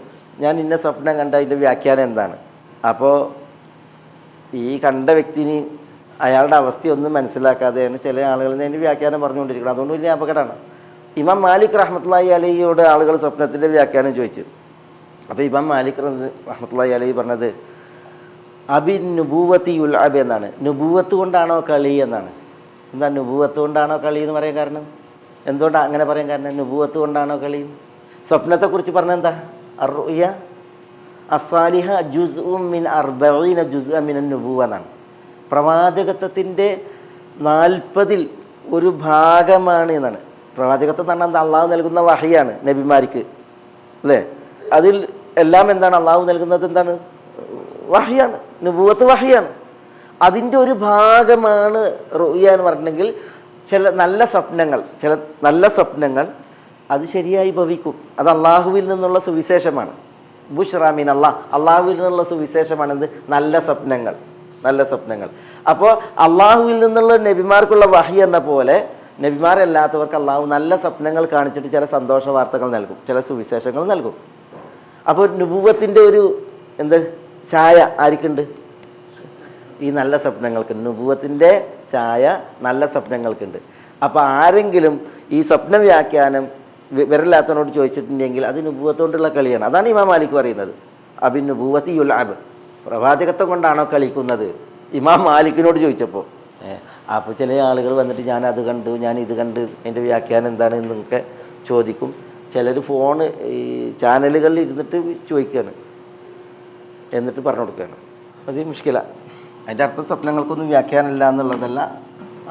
ഞാൻ ഇന്ന സ്വപ്നം കണ്ട അതിൻ്റെ വ്യാഖ്യാനം എന്താണ്? അപ്പോൾ ഈ കണ്ട വ്യക്തിന് അയാളുടെ അവസ്ഥയൊന്നും മനസ്സിലാക്കാതെയാണ് ചില ആളുകൾ അതിൻ്റെ വ്യാഖ്യാനം പറഞ്ഞുകൊണ്ടിരിക്കുന്നത്. അതുകൊണ്ട് വലിയ അപകടമാണ്. ഇമാം മാലിക് റഹ്മത്തുള്ളാഹി അലൈഹിയോട് ആളുകൾ സ്വപ്നത്തിൻ്റെ വ്യാഖ്യാനം ചോദിച്ചു. അപ്പോൾ ഇമാം മാലിക് റഹ്മത്തുള്ളാഹി അലൈഹി പറഞ്ഞത് അബിൻ നുബൂവത്തി യുൽ അബ് എന്നാണ്. നുബൂവത്ത് കൊണ്ടാണോ കളി എന്നാണ്. എന്താ നുബൂവത്ത് കൊണ്ടാണോ കളി എന്ന് പറയാൻ കാരണം? എന്തുകൊണ്ടാണ് അങ്ങനെ പറയാൻ കാരണം? നുബൂവത്ത് കൊണ്ടാണോ കളി? സ്വപ്നത്തെക്കുറിച്ച് പറഞ്ഞത് എന്താ? അർറുയ അസ്സാലിഹ ജുസ്ഉം മിൻ 40 ജുസ്അൻ മിനൻ നുബൂവ എന്നാണ്. പ്രവാചകത്വത്തിൻ്റെ 40-ൽ ഒരു ഭാഗമാണ് എന്നാണ്. പ്രവാചകത്വം എന്ന് പറഞ്ഞാൽ അള്ളാഹു നൽകുന്ന വഹയാണ് നബിമാർക്ക്, അല്ലേ? അതിൽ എല്ലാം എന്താണ്? അള്ളാഹു നൽകുന്നത് എന്താണ്? വഹയാണ്, നുബൂവത്ത് വഹയാണ്. അതിൻ്റെ ഒരു ഭാഗമാണ് റുയ എന്ന് പറഞ്ഞിട്ടുണ്ടെങ്കിൽ ചില നല്ല സ്വപ്നങ്ങൾ അത് ശരിയായി ഭവിക്കും. അത് അള്ളാഹുവിൽ നിന്നുള്ള സുവിശേഷമാണ്. ബുഷ്റ മിൻ അള്ളാഹുവിൽ നിന്നുള്ള സുവിശേഷമാണ് എന്ത്? നല്ല സ്വപ്നങ്ങൾ. അപ്പോൾ അള്ളാഹുവിൽ നിന്നുള്ള നബിമാർക്കുള്ള വഹി എന്ന പോലെ നബിമാരല്ലാത്തവർക്ക് അള്ളാഹു നല്ല സ്വപ്നങ്ങൾ കാണിച്ചിട്ട് ചില സന്തോഷ വാർത്തകൾ നൽകും, ചില സുവിശേഷങ്ങൾ നൽകും. അപ്പോൾ നുബുവത്തിൻ്റെ ഒരു ഛായ ആർക്കുണ്ട്? ഈ നല്ല സ്വപ്നങ്ങൾക്കുണ്ട്. നുബുവത്തിൻ്റെ ഛായ നല്ല സ്വപ്നങ്ങൾക്കുണ്ട്. അപ്പോൾ ആരെങ്കിലും ഈ സ്വപ്ന വ്യാഖ്യാനം വിവരമില്ലാത്തവനോട് ചോദിച്ചിട്ടുണ്ടെങ്കിൽ അത് നുബുവത്തോണ്ടുള്ള കളിയാണ്. അതാണ് ഇമാം മാലിക് പറയുന്നത്. അബിൻ നുബുവത്തി യുൽ അബ്, പ്രവാചകത്വം കൊണ്ടാണോ കളിക്കുന്നത്? ഇമാം മാലിക്കിനോട് ചോദിച്ചപ്പോൾ അപ്പോൾ ചില ആളുകൾ വന്നിട്ട് ഞാൻ അത് കണ്ടു, ഞാൻ ഇത് കണ്ട്, അതിൻ്റെ വ്യാഖ്യാനം എന്താണ് എന്നൊക്കെ ചോദിക്കും. ചിലർ ഫോണ് ഈ ചാനലുകളിൽ ഇരുന്നിട്ട് ചോദിക്കുകയാണ്, എന്നിട്ട് പറഞ്ഞു കൊടുക്കുകയാണ്. അത് മുഷ്കില. അതിൻ്റെ അർത്ഥം സ്വപ്നങ്ങൾക്കൊന്നും വ്യാഖ്യാനമില്ല എന്നുള്ളതല്ല.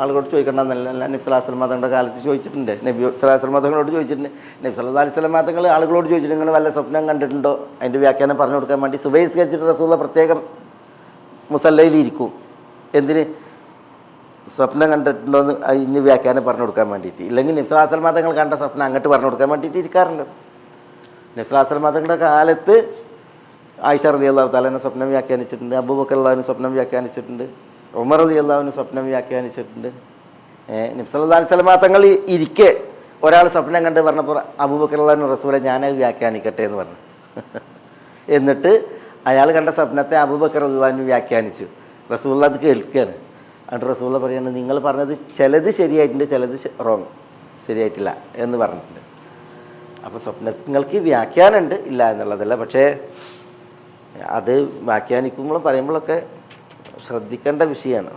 ആളുകളോട് ചോദിക്കേണ്ടെന്നല്ല. നബി സല്ലല്ലാഹു അലൈഹി വസല്ലം തങ്ങളുടെ കാലത്ത് ചോദിച്ചിട്ടുണ്ട്. നബി സല്ലല്ലാഹു അലൈഹി വസല്ലം തങ്ങളോട് ചോദിച്ചിട്ടുണ്ട്. നബി സല്ലല്ലാഹു അലൈഹി വസല്ലം തങ്ങൾ ആളുകളോട് ചോദിച്ചിട്ട് നിങ്ങൾ വല്ല സ്വപ്നം കണ്ടിട്ടുണ്ടോ, അതിൻ്റെ വ്യാഖ്യാനം പറഞ്ഞു കൊടുക്കാൻ വേണ്ടി സുബഹി നിസ്കരിച്ചിട്ട് റസൂലുള്ള പ്രത്യേകം മുസല്ലയിൽ ഇരിക്കും. എന്തിന്? സ്വപ്നം കണ്ടിട്ടുണ്ടോ എന്ന് അതിന് വ്യാഖ്യാനം പറഞ്ഞു കൊടുക്കാൻ വേണ്ടിയിട്ട്. ഇല്ലെങ്കിൽ നബി സല്ലല്ലാഹു അലൈഹി വസല്ലം തങ്ങൾ കണ്ട സ്വപ്നം അങ്ങോട്ട് പറഞ്ഞു കൊടുക്കാൻ വേണ്ടിയിട്ട് ഇരിക്കാറുണ്ട്. നബി സല്ലല്ലാഹു അലൈഹി വസല്ലം തങ്ങളുടെ കാലത്ത് ആയിഷ റളിയല്ലാഹു തആല സ്വപ്നം വ്യാഖ്യാനിച്ചിട്ടുണ്ട്, അബൂബക്കർ റളിയല്ലാഹു സ്വപ്നം വ്യാഖ്യാനിച്ചിട്ടുണ്ട്, ഉമർ റളിയല്ലാഹു സ്വപ്നം വ്യാഖ്യാനിച്ചിട്ടുണ്ട്. നബി സല്ലല്ലാഹു അലൈഹി വസല്ലം തങ്ങൾ ഇരിക്കെ ഒരാൾ സ്വപ്നം കണ്ട് പറഞ്ഞപ്പോൾ അബൂബക്കർ റളിയല്ലാഹു റസൂലെ ഞാനത് വ്യാഖ്യാനിക്കട്ടെ എന്ന് പറഞ്ഞു. എന്നിട്ട് അയാൾ കണ്ട സ്വപ്നത്തെ അബൂബക്കർ റളിയല്ലാഹു വ്യാഖ്യാനിച്ചു. റസൂലുള്ള അത് കേൾക്കുകയാണ്. എന്നിട്ട് റസൂലുള്ള പറയുകയാണ്, നിങ്ങൾ പറഞ്ഞത് ചിലത് ശരിയായിട്ടുണ്ട്, ചിലത് ശരിയായിട്ടില്ല എന്ന് പറഞ്ഞിട്ടുണ്ട്. അപ്പോൾ സ്വപ്നങ്ങൾക്ക് വ്യാഖ്യാനമുണ്ട്, ഇല്ല എന്നുള്ളതല്ല. പക്ഷേ അത് വ്യാഖ്യാനിക്കുമ്പോഴും പറയുമ്പോഴൊക്കെ ശ്രദ്ധിക്കേണ്ട വിഷയമാണ്.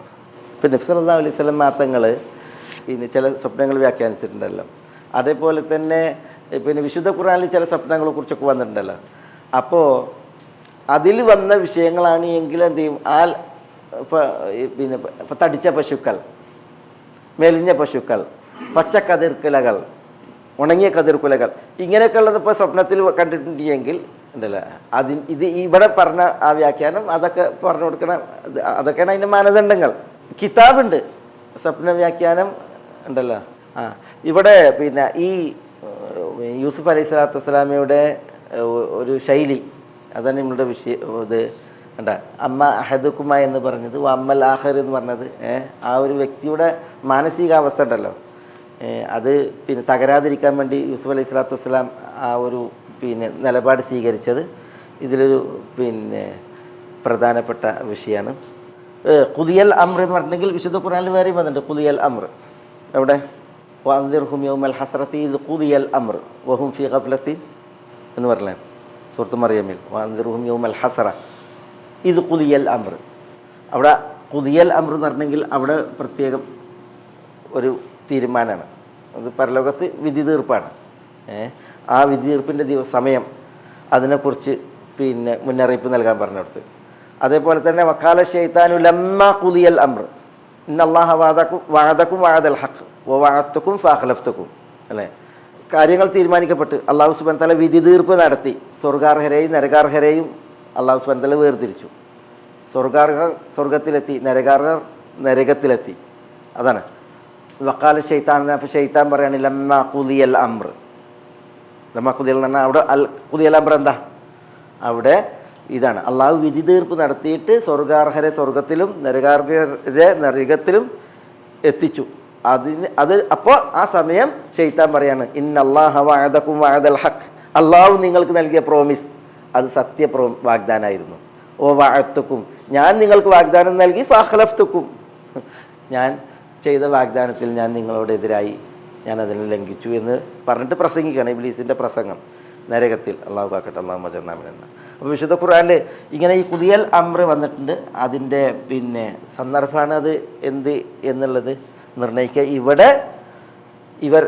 ഇപ്പം നബി സല്ലല്ലാഹു അലൈഹി വസല്ലം തങ്ങൾ പിന്നെ ചില സ്വപ്നങ്ങൾ വ്യാഖ്യാനിച്ചിട്ടുണ്ടല്ലോ. അതേപോലെ തന്നെ പിന്നെ വിശുദ്ധ ഖുർആനിൽ ചില സ്വപ്നങ്ങളെ കുറിച്ചൊക്കെ വന്നിട്ടുണ്ടല്ലോ. അപ്പോൾ അതിൽ വന്ന വിഷയങ്ങളാണ് എങ്കിൽ എന്ത് ചെയ്യും? പിന്നെ തടിച്ച പശുക്കൾ, മെലിഞ്ഞ പശുക്കൾ, പച്ച കതിർക്കുലകൾ, ഉണങ്ങിയ കതിർക്കുലകൾ, ഇങ്ങനെയൊക്കെ ഉള്ളത് ഇപ്പോൾ സ്വപ്നത്തിൽ കണ്ടിട്ടുണ്ടെങ്കിൽ ഉണ്ടല്ലോ, ഇത് ഇവിടെ പറഞ്ഞ ആ വ്യാഖ്യാനം അതൊക്കെ പറഞ്ഞു കൊടുക്കണം. അതൊക്കെയാണ് അതിൻ്റെ മാനദണ്ഡങ്ങൾ. കിതാബുണ്ട് സ്വപ്ന വ്യാഖ്യാനം ഉണ്ടല്ലോ. ഇവിടെ പിന്നെ ഈ യൂസുഫ് അലൈഹി സ്വലാത്തു വസ്സലാമയുടെ ഒരു ശൈലി, അതാണ് നമ്മളുടെ വിഷയം. ഇത് കണ്ട അമ്മ അഹദുക്കുമ എന്ന് പറഞ്ഞത്, അമ്മൽ ആഖിർ എന്ന് പറഞ്ഞത്, ആ ഒരു വ്യക്തിയുടെ മാനസികാവസ്ഥ ഉണ്ടല്ലോ, അത് പിന്നെ തകരാതിരിക്കാൻ വേണ്ടി യൂസുഫ് അലൈഹി സ്വലാത്തു വസ്സലാം ആ ഒരു പിന്നെ നിലപാട് സ്വീകരിച്ചത് ഇതിലൊരു പിന്നെ പ്രധാനപ്പെട്ട വിഷയമാണ്. ഖുദിയൽ അംർ എന്ന് പറഞ്ഞിട്ടുണ്ടെങ്കിൽ വിശുദ്ധ ഖുർആനിൽ വേറെയും വന്നിട്ടുണ്ട്. ഖുദിയൽ അംർ എവിടെ? വഅൻദിർഹും യൗമൽ ഹസ്രത്തി ഇദ് ഖുദിയൽ അംർ വഹും ഫീ ഗഫ്ലത്തി എന്ന് പറഞ്ഞാൽ സൂറത്ത് മറിയമിൽ വഅൻദിർഹും യൗമൽ ഹസറ ഇത് ഖുദിയൽ അംർ. അവിടെ ഖുദിയൽ അംർ എന്ന് പറഞ്ഞെങ്കിൽ അവിടെ പ്രത്യേകം ഒരു തീരുമാനമാണ്. അത് പരലോകത്ത് വിധി തീർപ്പാണ്. ആ വിധി തീർപ്പിൻ്റെ സമയം അതിനെക്കുറിച്ച് മുന്നറിയിപ്പ് നൽകാൻ പറഞ്ഞെടുത്ത്. അതേപോലെ തന്നെ വക്കാല ശൈത്താനു ലമ്മ ഖുദിയൽ അംർ ഇന്നല്ലാഹ വഅദകും വഅദൽ ഹഖ് വവഅദ്തുകും ഫഅഖ്ലഫ്തുകും. അല്ലേ, കാര്യങ്ങൾ തീരുമാനിക്കപ്പെട്ട് അല്ലാഹു സുബ്ഹാനഹു വ തആല വിധി തീർപ്പ് നടത്തി. സ്വർഗാർഹരെയും നരകാർഹരെയും അല്ലാഹു സുബ്ഹാനഹു വ തആല വേർതിരിച്ചു. സ്വർഗാർഹർ സ്വർഗത്തിലെത്തി, നരകാർഹർ നരകത്തിലെത്തി. അതാണ് വക്കാല ശൈത്താൻ. അപ്പോൾ ശൈത്താൻ പറയാണ് ലമ്മ ഖുദിയൽ അംർ. ലമ്മ ഖുദിയൽ എന്ന് പറഞ്ഞാൽ അവിടെ ഖുദിയൽ അംർ എന്താ? അവിടെ ഇതാണ് അള്ളാഹു വിധി തീർപ്പ് നടത്തിയിട്ട് സ്വർഗാർഹരെ സ്വർഗത്തിലും നരകാർഹരെ നരകത്തിലും എത്തിച്ചു. അപ്പോൾ ആ സമയം ശൈത്താൻ പറയാണ് ഇന്നല്ലാഹ വഅദകും വഅദൽ ഹഖ്, അള്ളാഹു നിങ്ങൾക്ക് നൽകിയ പ്രോമിസ് അത് സത്യ വാഗ്ദാനമായിരുന്നു. ഓ വഅദ്തുക്കും, ഞാൻ നിങ്ങൾക്ക് വാഗ്ദാനം നൽകി ഫഅഖ്ലഫ്തുക്കും, ഞാൻ ചെയ്ത വാഗ്ദാനത്തിൽ ഞാൻ നിങ്ങളോടെതിരായി ഞാൻ അതിനെ ലംഘിച്ചു എന്ന് പറഞ്ഞിട്ട് പ്രസംഗിക്കുകയാണ് ഇബ്ലീസിൻ്റെ പ്രസംഗം നരകത്തിൽ. അള്ളാഹു കാക്കട്ടെ, അള്ളാഹു മജർനാമിനെന്ന. അപ്പോൾ വിശുദ്ധ ഖുർആനിൽ ഇങ്ങനെ ഈ ഖുദിയൽ അംർ വന്നിട്ടുണ്ട്. അതിൻ്റെ സന്ദർഭമാണ് അത് എന്ത് എന്നുള്ളത് നിർണ്ണയിക്കുക. ഇവിടെ ഇവർ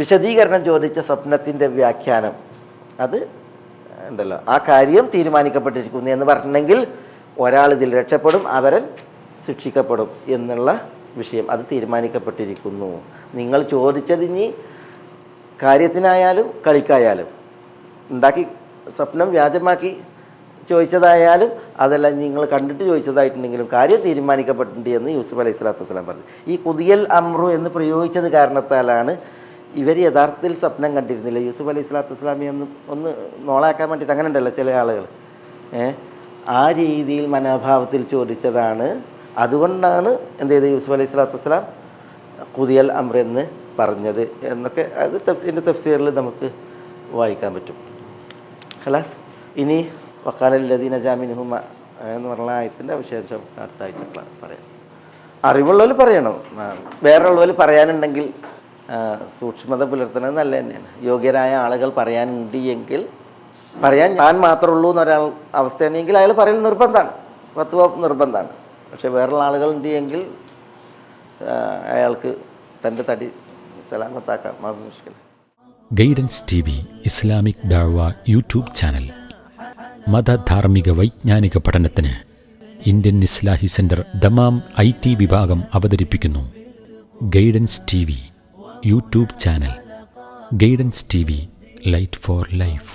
വിശദീകരണം ചോദിച്ച സ്വപ്നത്തിൻ്റെ വ്യാഖ്യാനം അത് ഉണ്ടല്ലോ, ആ കാര്യം തീരുമാനിക്കപ്പെട്ടിരിക്കുന്നു എന്ന് പറഞ്ഞിട്ടുണ്ടെങ്കിൽ ഒരാൾ ഇതിൽ രക്ഷപ്പെടും, അവരൻ ശിക്ഷിക്കപ്പെടും എന്നുള്ള വിഷയം അത് തീരുമാനിക്കപ്പെട്ടിരിക്കുന്നു. നിങ്ങൾ ചോദിച്ചത് ഇനി കാര്യത്തിനായാലും കളിക്കായാലും ഉണ്ടാക്കി സ്വപ്നം വ്യാജമാക്കി ചോദിച്ചതായാലും അതെല്ലാം നിങ്ങൾ കണ്ടിട്ട് ചോദിച്ചതായിട്ടുണ്ടെങ്കിലും കാര്യം തീരുമാനിക്കപ്പെട്ടിട്ടുണ്ട് എന്ന് യൂസുഫ് അലൈഹി സ്വലാത്തു വസ്സലാം പറഞ്ഞു. ഈ ഖുദിയൽ അംറു എന്ന് പ്രയോഗിച്ചത് കാരണത്താലാണ് ഇവർ യഥാർത്ഥത്തിൽ സ്വപ്നം കണ്ടിരുന്നില്ല. യൂസുഫ് അലൈഹി സ്വലാത്തു വസ്സലാമി ഒന്ന് നോളാക്കാൻ വേണ്ടിയിട്ട് അങ്ങനെ ഉണ്ടല്ലോ ചില ആളുകൾ, ആ രീതിയിൽ മനോഭാവത്തിൽ ചോദിച്ചതാണ്. അതുകൊണ്ടാണ് എന്ത് ചെയ്തത് യൂസുഫ് അലൈഹി സ്വലാത്തു വസ്സലാം ഖുദിയൽ അംർ എന്ന് പറഞ്ഞത് എന്നൊക്കെ അത് എൻ്റെ തഫ്സീറിൽ നമുക്ക് വായിക്കാൻ പറ്റും. ഖലാസ്. ഇനി വക്കാലല്ലദീന ജാമിനുഹുമ എന്ന് പറഞ്ഞ ആയത്തിൻ്റെ വിശേഷം അടുത്ത ആഴ്ച പറയാം. അറിവുള്ളവർ പറയണം, വേറെയുള്ളവർ പറയാനുണ്ടെങ്കിൽ സൂക്ഷ്മത പുലർത്തുന്നത് നല്ല തന്നെയാണ്. യോഗ്യരായ ആളുകൾ പറയാനുണ്ട് എങ്കിൽ പറയാൻ ഞാൻ മാത്രമേ ഉള്ളൂ എന്നൊരാൾ അവസ്ഥയാണെങ്കിൽ അയാൾ പറയൽ നിർബന്ധമാണ്, ഫത്വ നിർബന്ധമാണ്. പക്ഷേ വേറെയുള്ള ആളുകളുണ്ട് എങ്കിൽ അയാൾക്ക് തൻ്റെ തടി സലാമത്താക്കാം. മുഷ്കിൽ. ഗൈഡൻസ് TV ഇസ്ലാമിക് ദഅവ യൂട്യൂബ് ചാനൽ മതധാർമ്മിക വൈജ്ഞാനിക പഠനത്തിന് Indian Islahi centre Dammam IT വിഭാഗം അവതരിപ്പിക്കുന്നു. Guidance TV YouTube channel. Guidance TV light for life.